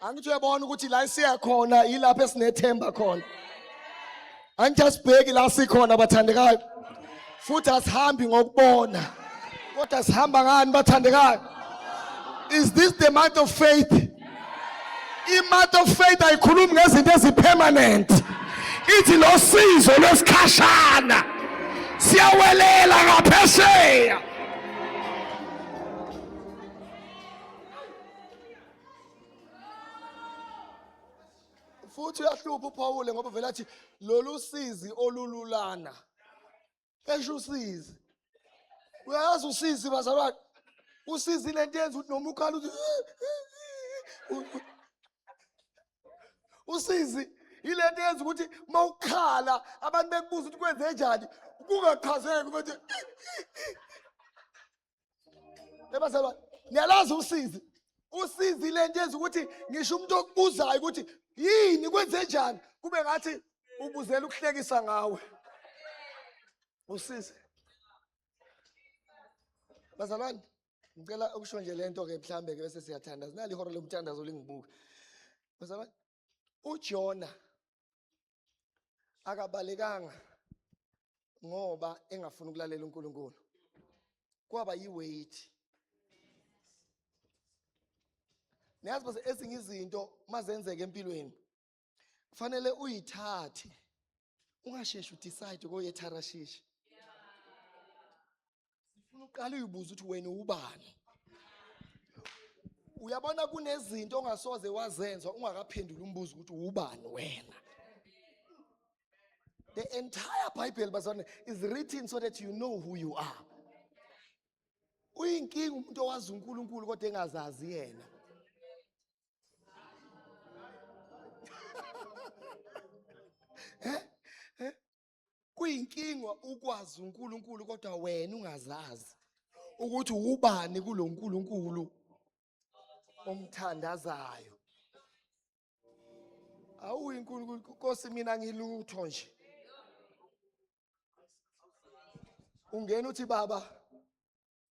Angithi uyabona ukuthi la siya khona yilapha esinethemba khona. Angithi asibheki la sikhona bathandekayo. Futhi asihambi ngokubona. Kodwa sihamba ngani bathandekayo? Is this the month of faith? I-month of faith ayikhulumi ngezinto ezipermanent. Ithi lo sizo lwesikhashana siyawelela ngaphesheya. Futhi uyahlupha uPaul ngoba vele athi lolu sizi olululana. Esho usizi. Uyazi usizi bazalwane. Usizi lento yenza ukuthi noma ukhala uthi usizi ilento yenza ukuthi mawukhala abantu bekubuza ukuthi kwenze njani kungachazeki ukuthi ebazalwane niyalazi usizi. Usizi lento yenza ukuthi ngisho umuntu okubuzayo ukuthi yini kwenze njani kube ngathi ubuzela ukuhlekisa ngawe. Usizi bazalwane ngicela ukusho nje lento ke mhlambe ke bese siyathandaza nali ihora lomthandazo lingibuka. Bazalwane, uJona akabalekanga ngoba engafuni ukulalela uNkulunkulu. Kwaba yiweight. Niyazi bese ezinye izinto mazenzeke empilweni kufanele uyithathe. Ungasheshi udecide koye Tarashish. Ufuna uqala uyibuza ukuthi wena ubani. Uyabona kunezinto ongasoze wazenza ungakaphendula umbuzo ukuthi ubani wena. The entire Bible bazalwane is written so that you know who you are. Uyinkinga umuntu owazi uNkulunkulu kodwa engazazi yena. Kuyinkinga ukwazi uNkulunkulu kodwa wena ungazazi ukuthi ubani kuloNkulunkulu omthandazayo. Awuyinkulunkulu Nkosi mina ngilutho nje. Ungena uthi baba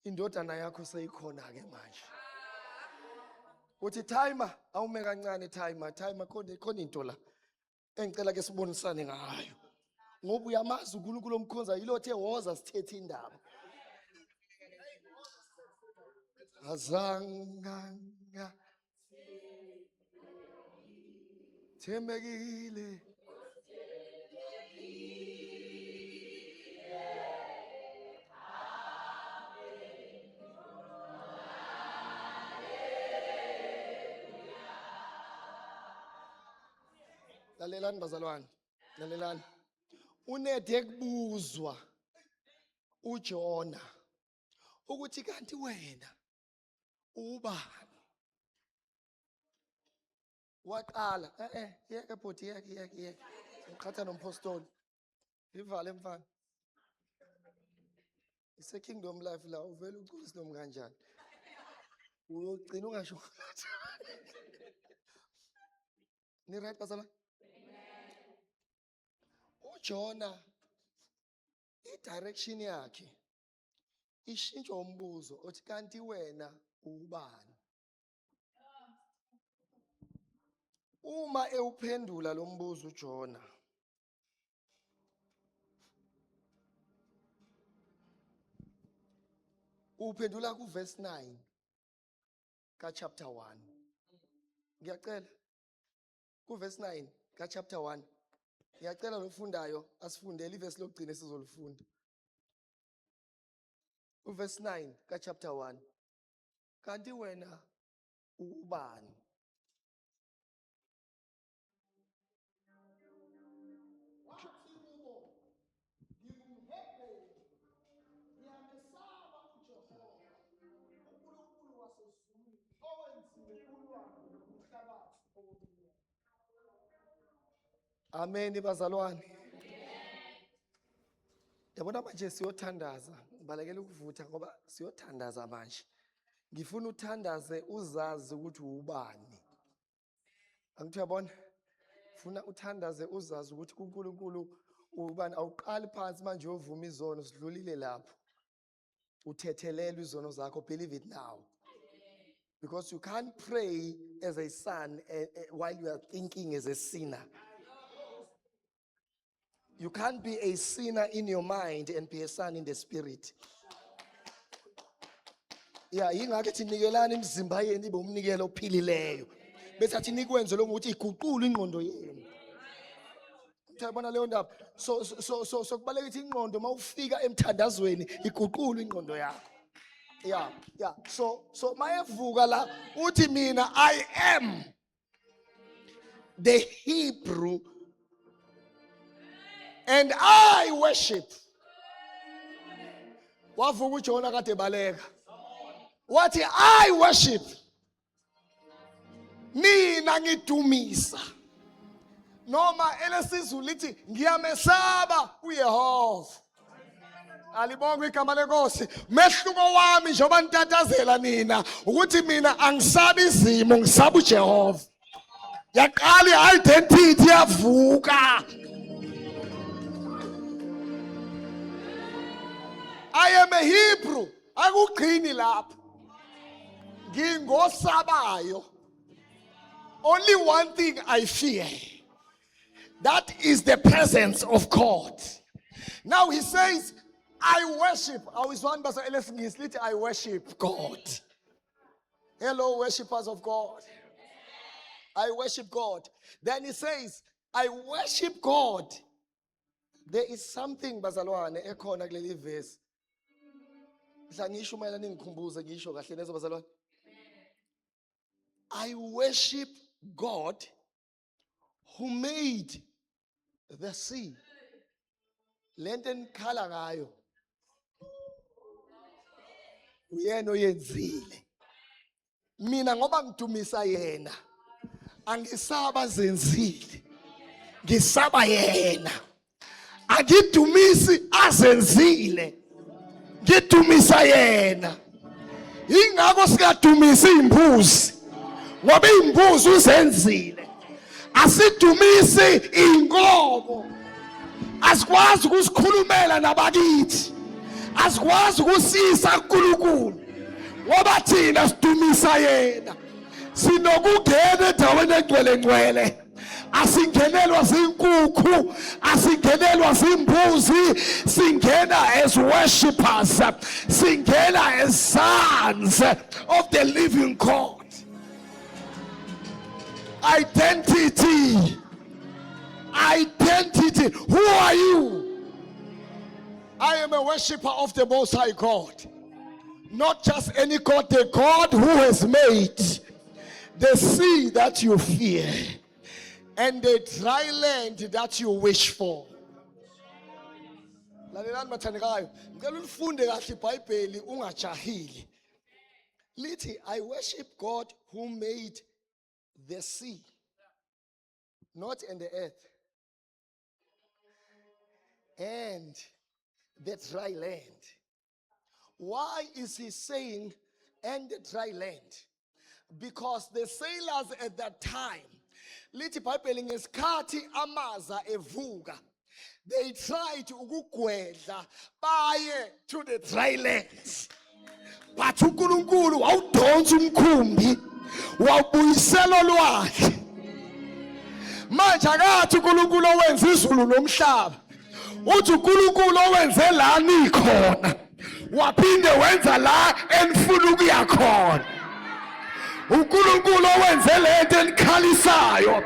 indodana yakho seyikhona ke manje. Uthi timer awume kancane timer khona into la engicela ke sibonisane ngayo. Ngoba uyamazi uNkulunkulu omkhonza yilothe woza sithethe indaba. Azanga Thembekile. Lalelani bazalwane, lalelani. Unede kubuzwa uJona ukuthi kanti wena ubani? Waqala yeke bhuti yeke. Ngiqhatha nompostoli. Ivale mfana. Ise Kingdom Life la uvela ucula isinom kanjani? Uyogcina ungasho. Ni right bazalwane? uJona i-direction yakhe ishintshwa umbuzo othi kanti wena ubani? Uma ewuphendula lo mbuzo uJona uphendula kuverse 9 ka chapter 1. Ngiyacela kuverse 9 ka chapter 1. Ngiyacela lofundayo asifundele iverse lokugcina sizolifunda. Uverse 9 ka chapter 1. Kanti wena ubani? Amen bazalwane. Yabona manje siyothandaza, ngibalekela ukuvutha ngoba siyothandaza manje. Ngifuna uthandaze uzazi ukuthi ubani. Angithi uyabona? Ngifuna uthandaze uzazi ukuthi kuNkulunkulu ubani. Awuqali phansi manje uyovuma izono sidlulile lapho. Uthethelele izono zakho, believe it now. Because you can't pray as a son while you are thinking as a sinner. You can't be a sinner in your mind and be a son in the spirit. Yeah, ingakho ethi nikelani imizimba yenu ibe umnikelo ophilileyo. Bese athi nikwenze lokho ukuthi iguqule ingqondo yenu. Uyabona leyo ndaba? So kubaleka ukuthi ingqondo mawufika emthandazweni iguqule ingqondo yakho. Yeah. So mayevuka la uthi mina I am the Hebrew and I worship. Wavuka uJona kade baleka. Wathi I worship. Mina ngidumisa. Noma elesizulu lithi ngiyamesaba uYehova. Alibonga igama lenkosi. Mehluko wami njengoba nitatazela nina ukuthi mina angisabi izimo ngisaba uJehova. Yaqala identity yavuka. I am a Hebrew. Akugcini lapho. Ngingosabayo only one thing I fear. That is the presence of God. Now he says, I worship. I worship God. Hello, worshippers of God. I worship God. Then he says, I worship God. There is something, bazalwane, ekhona kuleli verse. I worship God who made the sea. Lenten khala ngayo. Uyena oyenzile. Mina ngoba ngidumisa yena. Angisaba zenzile. Ngisaba yena. Angidumisi azenzile. Ngidumisa yena. Ingakho singadumisa imbuzi. Ngoba imbuzi uzenzile. Asidumisi inkomo. Asikwazi ukusikhulumela nabakithi. Asikwazi ukusisa uNkulunkulu. Ngoba thina sidumisa yena. Sinokungena endaweni engcwele. Asingenelwa zinkukhu, asingenelwa zimbuzi, singena as worshippers, singena as sons of the living God. Identity. Who are you? I am a worshipper of the Most High God. Not just any God, the God who has made the sea that you fear and the dry land that you wish for. Lalelani mathandekayo, ngicela ulifunde kahle iBhayibheli ungajahili. Lithi, I worship God who made the sea, not in the earth, and the dry land. Why is he saying and the dry land? Because the sailors at that time, lithi iBhayibheli ngesikhathi amaza evuka, they tried ukugwedla baye to the dry lands. But uNkulunkulu wawudonsa umkhumbi, wawubuyisela olwakhe. Manje akathi uNkulunkulu owenza izulu nomhlaba. Uthi uNkulunkulu owenze la nikhona, waphinde wenza la enifuna ukuya khona. uNkulunkulu owenze lento enikhalisayo,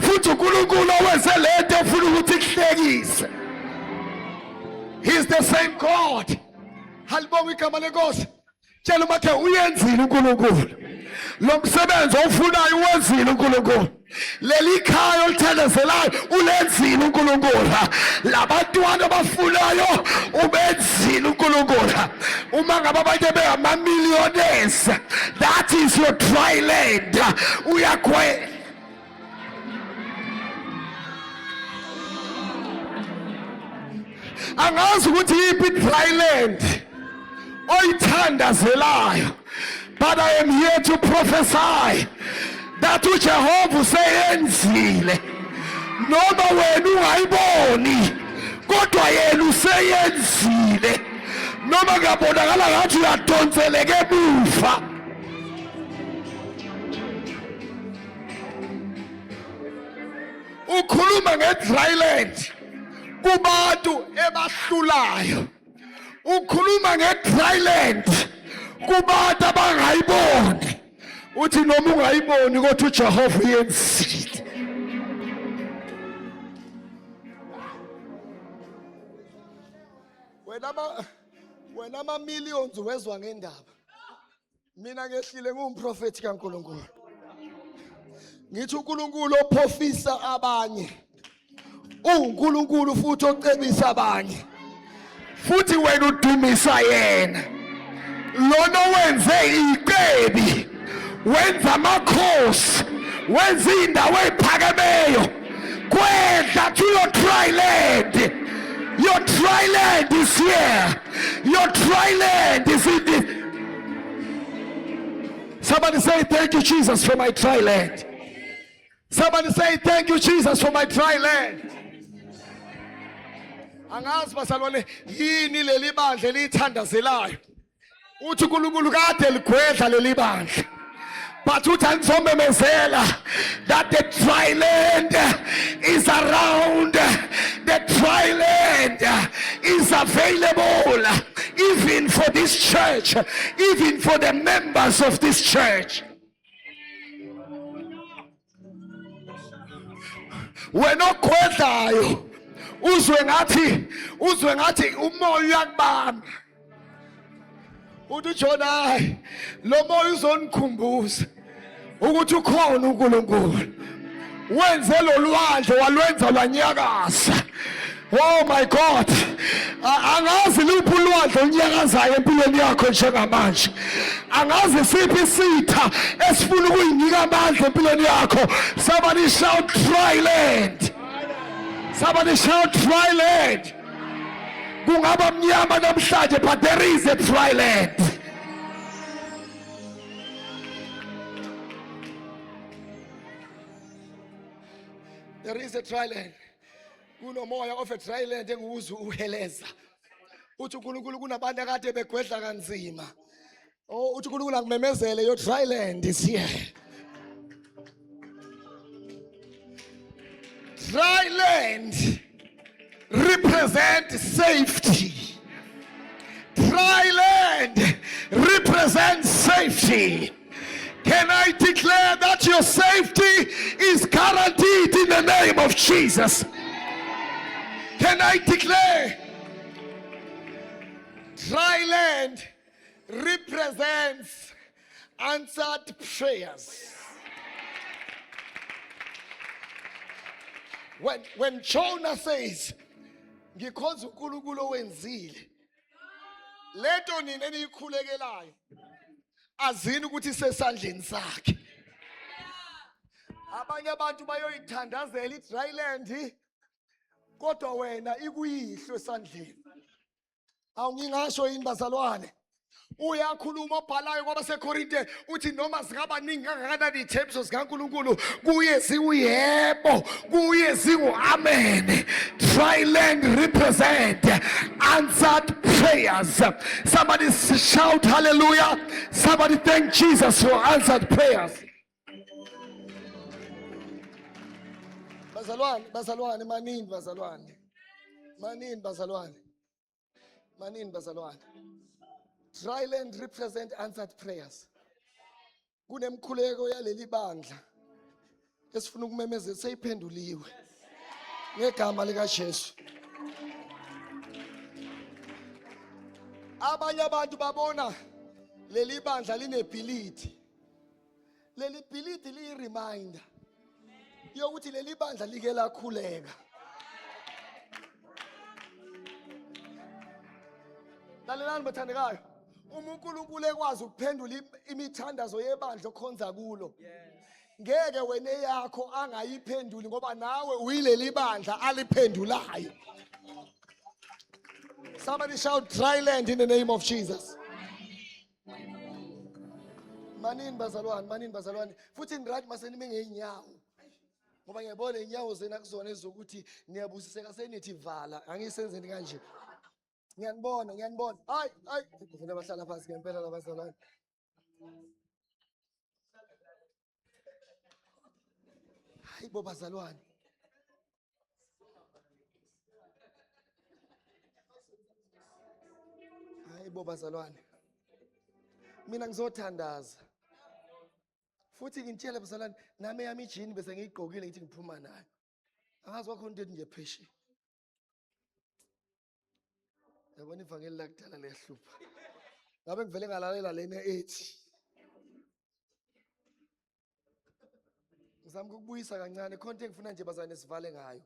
futhi uNkulunkulu owenze lento efuna ukuthi kuhlekise. He is the same God. Halibonga igama lenkosi. Tshela umakhe uyenzile uNkulunkulu. Lo msebenzi ofunayo uwenzile uNkulunkulu. Leli khaya olithandazelayo ulenzile uNkulunkulu. Labantwana abafunayo ubenzile uNkulunkulu. Uma ngabe abantu bengama-millionaires, that is your dry land. Uyagwela. Angazi ukuthi yiphi dry land oyithandazelayo, but I am here to prophesy that uJehova useyenzile. Noma wena ungayiboni, kodwa yena useyenzile. Noma ngabonakala ngathi uyadonseleke emuva. Ukhuluma nge-dry land kubantu ebahlulayo. Ukhuluma nge-dry land kubantu abangayiboni. Uthi noma ungayiboni kodwa uJehova uyenzile. Wena ama-millions wezwa ngendaba. Mina ngehlile ngumprofeti kaNkulunkulu. Ngithi uNkulunkulu ophofisa abanye, uNkulunkulu futhi ocebisa abanye, futhi wena udumisa yena. Lona wenze iqebi, wenza amakhosi, wenza indawo ephakemeyo, kwedla to your dry land. Your dry land is here. Your dry land is in this. Somebody say thank you Jesus for my dry land. Somebody say thank you Jesus for my dry land. Angazi basalwane yini leli bandla elithandazelayo. Uthi uNkulunkulu kade ligwedla leli bandla. But uthi angizomemezela that the dry land is around. The dry land is available even for this church, even for the members of this church. Wena okhwedlayo uzwe ngathi umoya uyakubamba. Uthi John, hayi lo moya uzonikhumbuza ukuthi ukhona uNkulunkulu. Wenze lo lwandle walwenza lwanyakaza. Oh my God. Angazi luphi ulwandle olunyakazayo empilweni yakho njengamanje. Angazi siphi isitha esifuna ukuyinika amandla empilweni yakho. Somebody shout dry land. Somebody shout dry land. Kungaba mnyama namhlanje, but there is a dry land. There is a dry land. Kunomoya of a dry land engiwuzwa uheleza. Uthi uNkulunkulu kunabantu akade begwedla kanzima. Oh, uthi uNkulunkulu angimemezele, your dry land is here. Dry land represents safety. Dry land represents safety. Can I declare that your safety is guaranteed in the name of Jesus? Can I declare dry land represents answered prayers? When Jonah says, "Ngikhoza uNkulunkulu owenzile," leto nina eniyikhulekelayo azini ukuthi sesandleni sakhe. Abanye abantu bayoyithandazela i-dry land, kodwa wena ikuyihlo esandleni. Awungingasho yini bazalwane? Uyakhuluma obhalayo kwabaseKorinte uthi noma zingaba ningi kangakanani ithembiso zikaNkulunkulu kuye ziyebo, kuye zingu-amen. Dry land represent answered prayers. Somebody shout hallelujah. Somebody thank Jesus for answered prayers. Bazalwane, manini bazalwane. Dry land represent answered prayers. Kunemkhuleko yaleli bandla esifuna ukumemezela seyiphenduliwe ngegama lika Jesu. Abanye abantu babona leli bandla linebhilidi. Leli bhilidi liyi-reminder yokuthi leli bandla like lakhuleka. Lalelani bathandekayo, uNkulunkulu ekwazi ukuphendula imithandazo yebandla okhonza kulo. Ngeke wena yakho angayiphenduli ngoba nawe uyileli bandla aliphendulayo. Somebody shout dry land in the name of Jesus. Manini bazalwane. Futhi ngithi masenime ngeenyawo. Ngoba ngiyabona inyawo zena kuzona ezokuthi niyabusiseka senithi vala. Angisenzeni kanje. Ngiyanibona. Hayi. Kufanele bahlala phansi ngempela labazalwane. Hayi bo bazalwane. Mina ngizothandaza. Futhi ngintshela bazalwane nami yami ijini bese ngiyigqokile ngithi ngiphuma nayo. Angazi wakhona into nje pheshe. Yabona ivangeli lakudala lehlupha. Ngabe ngivele ngalalela lena ethi. Ngizama ukubuyisa kancane konke engifuna nje bazalwane sivale ngayo.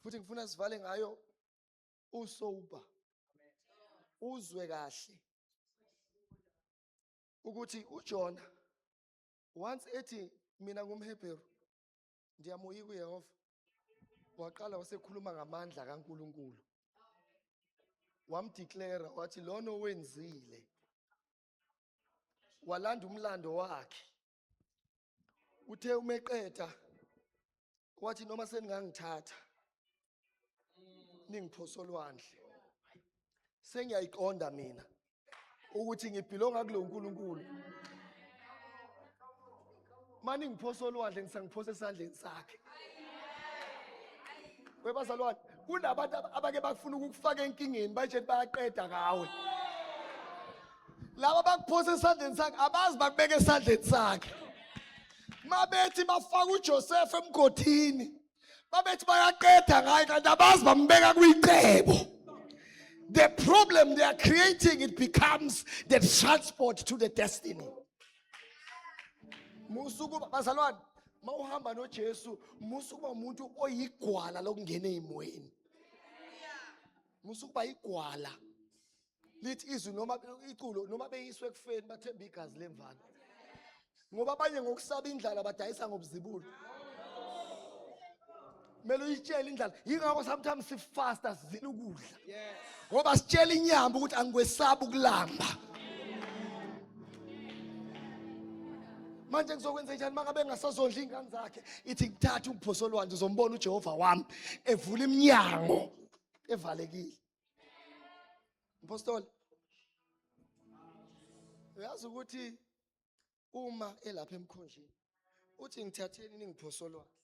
Futhi ngifuna sivale ngayo usober. Uzwe kahle. Ukuthi uJona once ethi mina ngumHebheru ndiyamoyika uYehova waqala wasekhuluma ngamandla kaNkulunkulu wamdeclare wathi lona owenzile walanda umlando wakhe uthe umeqeda wathi noma seningangithatha ningiphoso olwandle sengiyayiqonda mina ukuthi ngibhilonga kulo uNkulunkulu manje ngiphosa olwandle ngisangiphosa esandleni sakhe. Webazalwane, kunabantu abake bafuna ukukufaka enkingeni bathi bayaqeda ngawe. Laba bakuphosa esandleni sakhe abazi bakubeka esandleni sakhe. Mabethi bafaka uJoseph emgodini. Babethi bayaqeda ngaye kanti abazi bambeka kuyicebo. The problem they are creating, it becomes the transport to the destiny. Musuku bazalwane, mawuhamba noJesu, musuku umuntu oyigwala lokungena ezimweni. Musuku bayigwala. Lithi izwi noma iculo noma beyiswe ekufeni bathemba igazi lemvana. Ngoba abanye ngokusaba indlala badayisa ngobuzibulo. Melo uyitshela indlala, yingakho sometimes sifasta sizila ukudla. Ngoba sitshela inyamba ukuthi angikwesaba ukulamba. Manje ngizokwenza njani mangabe ngasazondla ingane zakhe? Ithi ngithatha umphoso olwandle uzombona uJehova wami evula iminyango evalekile. Mpostoli, uyazi ukuthi uma elapha emkhonjeni uthi ngithatheni ningiphoso olwandle.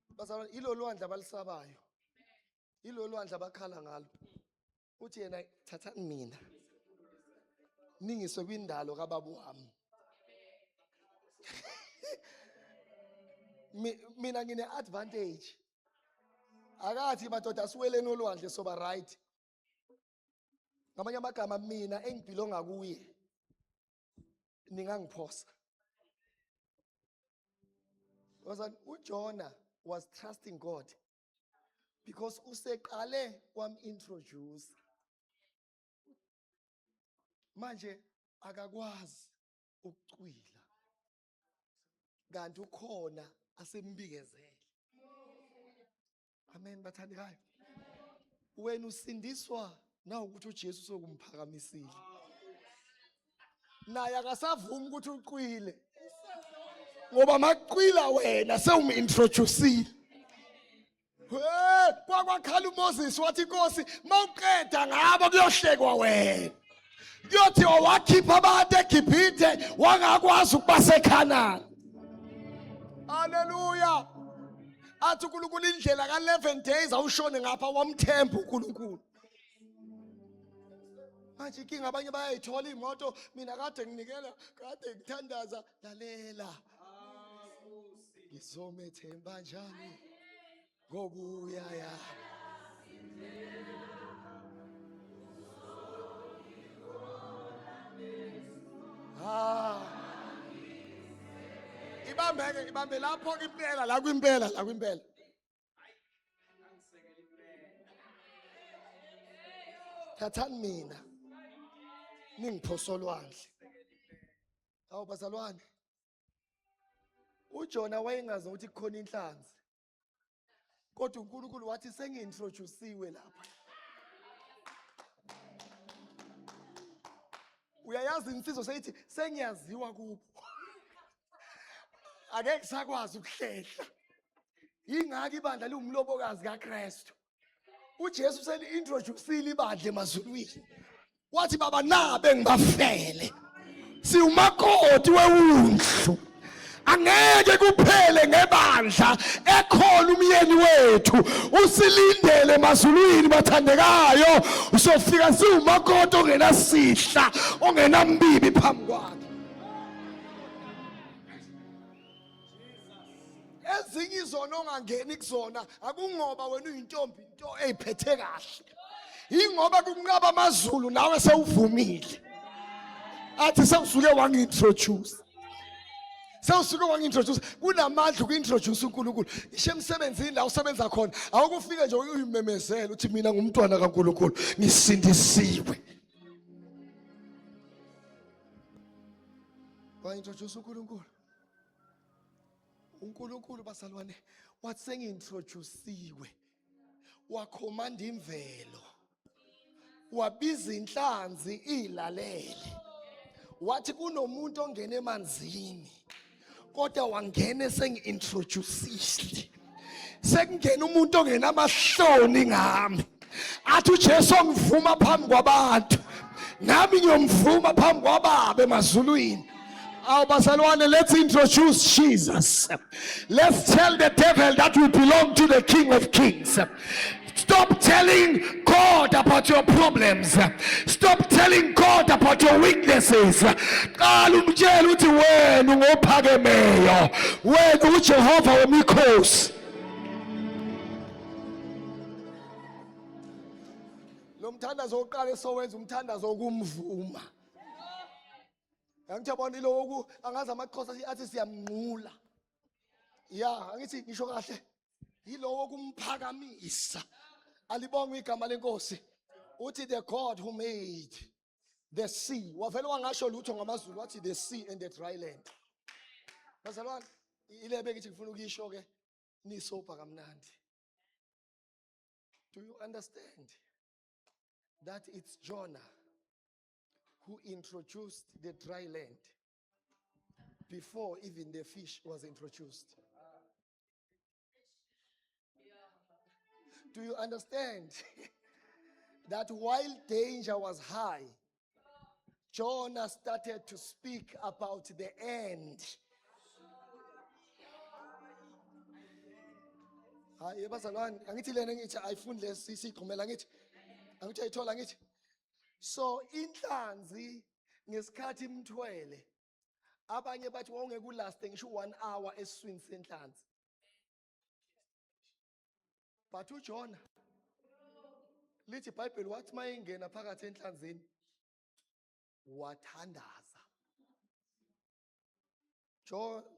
Bazalwane, ilo lwandle abalisabayo. Ilo lwandle abakhala ngalo. Uthi yena thathani mina ningiswe kwindalo kababa wami. Mina ngine advantage. Akathi madoda asiweleni olwandle soba right. Ngamanye amagama mina engibhilonga kuye ningangiphosa. Because uJona was trusting God because useqale kwam-introduce. Manje akakwazi ukucwila kanti ukhona asembikezele. Amen bathandekayo. Wena usindiswa na ukuthi uJesu sokumphakamisile. Naye akasavumi ukuthi uqwile. Ngoba maqwila wena sewumintroduce. Kwakhala uMoses wathi Nkosi mawuqeda ngabo kuyohlekwa wena. Kuyothi wakhipha abantu eGibhithe wangakwazi ukubasa eKhanani. Hallelujah. Athi uNkulunkulu indlela ka11 days awushone ngapha wamthemba uNkulunkulu. Manje inkinga abanye bayayithola imoto, mina kade nginikela, kade ngithandaza, lalela. Ngizomethemba njani ngobuya ya. Ibambe lapho impela la kwimpela. Thathani mina ningiphosa olwandle. Awu bazalwane, uJona wayengazi ukuthi kukhona inhlanzi. Kodwa uNkulunkulu wathi sengiintroduciwe lapha. Uyayazi insizwa seyithi sengiyaziwa kubo. Akeke sakwazi ukuhlehla. Ingaki ibandla liwumlobokazi kaKristu. uJesu seli-introduceile ibandla emazulwini. Wathi baba nabe ngibafele. Siwumakoti wewundlu. Angeke kuphele ngebandla ekhola umyeni wethu. Usilindele emazulwini bathandekayo. Usofika siwumakoti ongenasihla, ongenambibi phambi kwakhe. Ezinye izono ongangeni kuzona akungoba wena uyintombi into eziphethe kahle. Ingoba kunqaba amazulu nawe sewuvumile. Athi sewusuke wangi-introduce. Kunamandla uku-introduce uNkulunkulu. Ishe emsebenzini la usebenza khona awukufike nje uyimemezela uthi mina ngumntwana kaNkulunkulu ngisindisiwe. Wa-introduce uNkulunkulu. uNkulunkulu basalwane wathi sengi-introduciwe. Wakhomanda imvelo. Wabiza inhlanzi ilalele. Wathi kunomuntu ongena emanzini. Kodwa wangena sengi-introducile. Sekungena umuntu ongena amahloni ngami. Athi uJesu ngivuma phambi kwabantu. Nami ngiyomvuma phambi kwababa emazulwini. Our bazalwane, let's introduce Jesus. Let's tell the devil that we belong to the King of Kings. Stop telling God about your problems. Stop telling God about your weaknesses. Qala umtshela uthi wena ngophakemeyo. Wena uJehova wemikhosi. Lo mthandazo oqala esowenza umthandazo okumvuma. Angijabona lokhu angazi amaXhosa athi siyamnqula. Yeah, angithi ngisho kahle. Yilowo kumphakamisa. Alibonga igama lenkosi. Uthi the God who made the sea. Wavele wangasho lutho ngamaZulu wathi the sea and the dry land. Bazalwane, ilebe ngithi ngifuna ukisho ke nisobha kamnandi. Do you understand that it's Jonah who introduced the dry land before even the fish was introduced? Do you understand that while danger was high, Jonah started to speak about the end? Hayi bazalwane, angithi lena ngithi ayifuni lesigqumela ngithi angithi ayithola ngithi so inhlanzi ngesikhathi imthwele abanye bathi wongeke ulaste ngisho 1 hour esiswini senhlanzi. But uJona lithi iBhayibheli wathi mayengena phakathi enhlanzini wathandaza.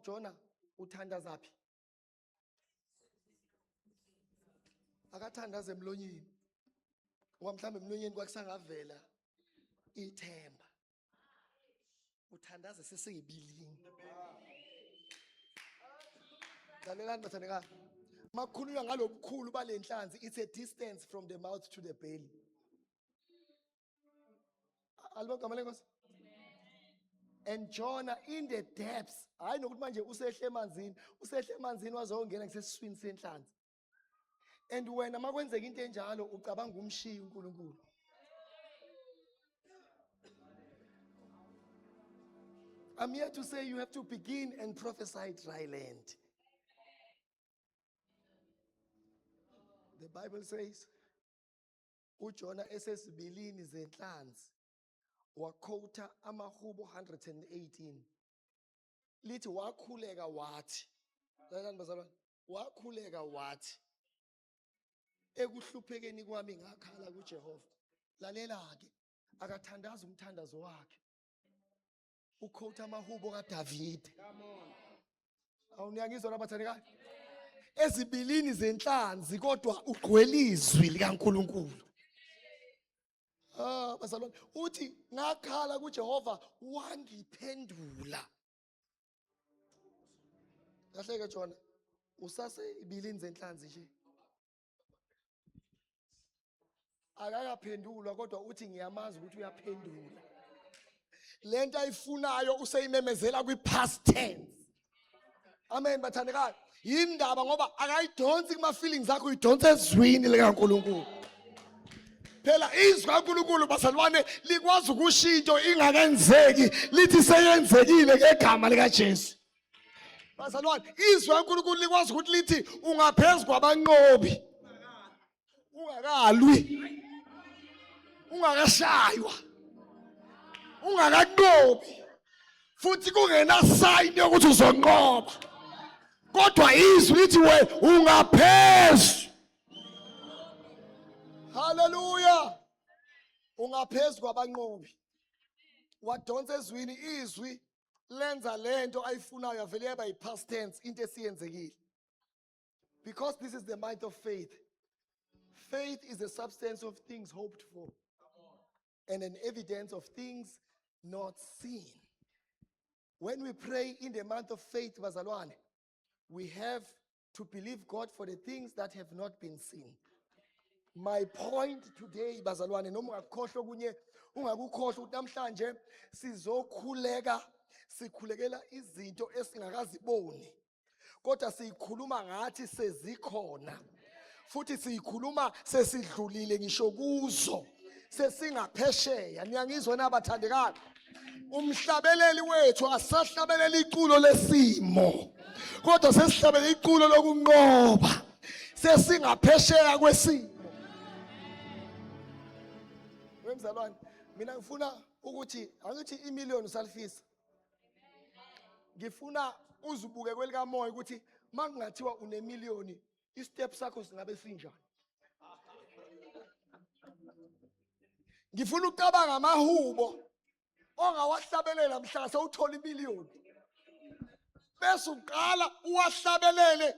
Jonah uthandaza phi? Akathandaza emlonyeni. Ngoba mhlambe emlonyeni kwakusangavela ithemba. Uthandaza seseyibilini. Lalelani bathandekayo. Makhulunywa ngalobukhulu balenhlanzi, it's a distance from the mouth to the belly. Alibonga malenkosi. And Jonah in the depths, hayi nokuthi manje usehle emanzini wazongena ngesiswini senhlanzi. And wena makwenzeka into enjalo ucabanga umshiyi uNkulunkulu. I'm here to say you have to begin and prophesy dry land. The Bible says, uJona esesibilini zenhlanzi wakhotha amahubo 118. Lithi wakhuleka wathi. Lalani bazalwane, wakhuleka wathi. Ekuhluphekeni kwami ngakhala kuJehova. Lalela ke, akathandaza umthandazo wakhe. Ukhotha amahubo kaDavid. Come on. Awuniyangizwa labathandekayo? Ezibilini zenhlanzi kodwa ugqwelizwi likaNkulunkulu. Bazalwane, uthi ngakhala kuJehova wangiphendula. Kahle ke Jona, usase ibilini zenhlanzi nje. Akakaphendulwa kodwa uthi ngiyamazi ukuthi uyaphendula. Lento ayifunayo useyimemezela kwi-past tense. Amen bathandekayo. Yindaba ngoba akayidonsi kuma feelings akho, uyidonsa ezwini likaNkulunkulu. Phela izwi kaNkulunkulu bazalwane likwazi ukushintsho ingakenzeki lithi seyenzekile ngegama lika Jesu. Bazalwane izwi kaNkulunkulu likwazi ukuthi lithi ungaphezulu kwabanqobi. Ungakalwi. Ungakashaywa. Ungakanqobi. Futhi kungena sign yokuthi uzonqoba. Kodwa izwi lithi we ungaphezulu. Hallelujah. Ungaphezulu kwabanqobi. Wadonsa ezwini izwi lenza lento ayifunayo yavele yaba yi-past tense into esiyenzekile. Because this is the mind of faith. Faith is the substance of things hoped for and an evidence of things not seen. When we pray in the month of faith, bazalwane, we have to believe God for the things that have not been seen. My point today, bazalwane, noma ungakukhohlwa kunye ungakukhohlwa ukuthi namhlanje sizokhuleka sikhulekela izinto esingakaziboni. Kodwa sikhuluma ngathi sezikhona. Futhi sikhuluma sesidlulile ngisho kuzo. Sesingaphesheya. Niyangizwa na bathandekayo? Umhlabeleli wethu asahlabeleli iculo lesimo. Kodwa sesihlabela iculo lokunqoba. Sesingaphesheya kwesimo. Wemzalwane, mina ngifuna ukuthi angithi imillion usalifisa. Ngifuna uzubuke kwelika moya ukuthi makungathiwa unemillion, istep sakho singabe sinjani. Ngifuna ucabanga amahubo ongawahlabelela mhla sewuthola imillion. Bese uqala uwahlabelele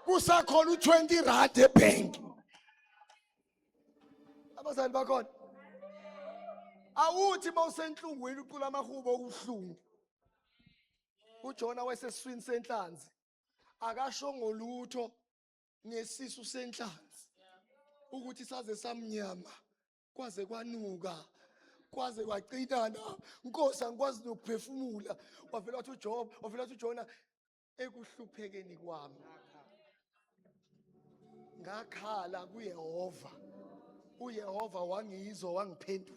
kusakhona u20 rand ebank. Abazali bakhona. Awuthi mawusenhlungwini uqula amahubo okuhlungu. uJona weseswini senhlanzi akasho ngolutho ngesisu senhlanzi ukuthi saze samnyama kwaze kwanuka kwaze kwacinana Nkosi angikwazi nokuphefumula wavela wathi uJob wavela wathi uJona ekuhluphekeni kwami ngakhala kuYehova uYehova wangizwa wangiphendula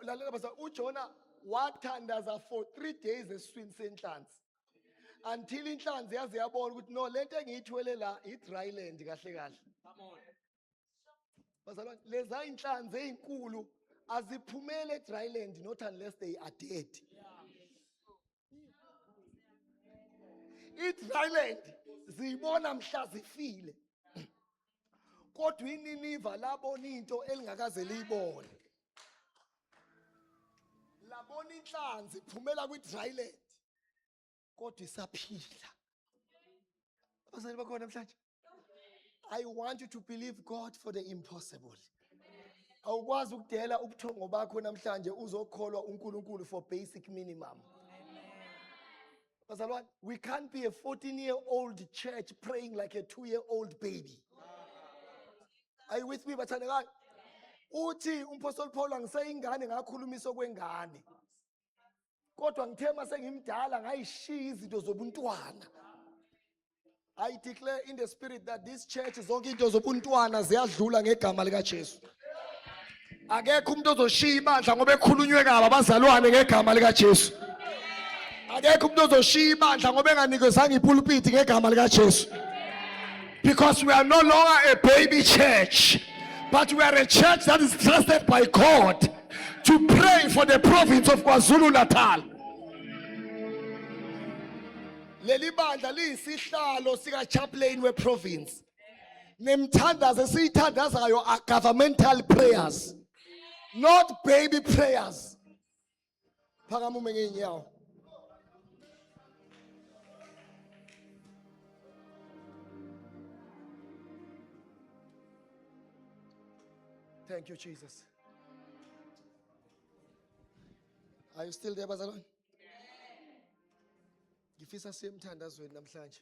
lalela basa uJona wathandaza for 3 days eswini senhlanzi until inhlanzi yaze yabona ukuthi no lento engiyithwele la i-dry land kahle kahle. Bazalwane leza inhlanzi ezinkulu aziphumele e-dry land not unless they are dead. I-dry land ziyibona mhla zifile kodwa iNiniva labona into elingakaze liyibone. Labona inhlanzi iphumela kwi-dry land kodwa isaphila. Abazali bakhona namhlanje, I want you to believe God for the impossible. Awukwazi ukudela ubuthongo bakho namhlanje uzokholwa uNkulunkulu for basic minimum. Bazalwane, we can't be a 14-year-old church praying like a 2-year-old baby. Are you with me bathandekayo? Uthi uMapostle Paul angiseyingane ngakhulumisa okwengane. Kodwa ngithe mase ngimdala ngayishiya izinto zobuntwana. I declare in the spirit that this church zonke into zobuntwana ziyadlula ngegama lika Jesu. Akekho umuntu ozoshiya ibandla ngoba ekhulunywe kabi abazalwane ngegama lika Jesu. Akekho umuntu ozoshiya ibandla ngoba enganikezanga ipulpit ngegama lika Jesu. Because we are no longer a baby church, but we are a church that is trusted by God to pray for the province of KwaZulu-Natal. Leli bandla liyisihlalo sika chaplain we province. Nemthandazo esiyithandazayo are governmental prayers, not baby prayers. Phakama ume ngeenyawo. Thank you, Jesus. Are you still there, bazalwane? Ngifisa siye emthandazweni namhlanje.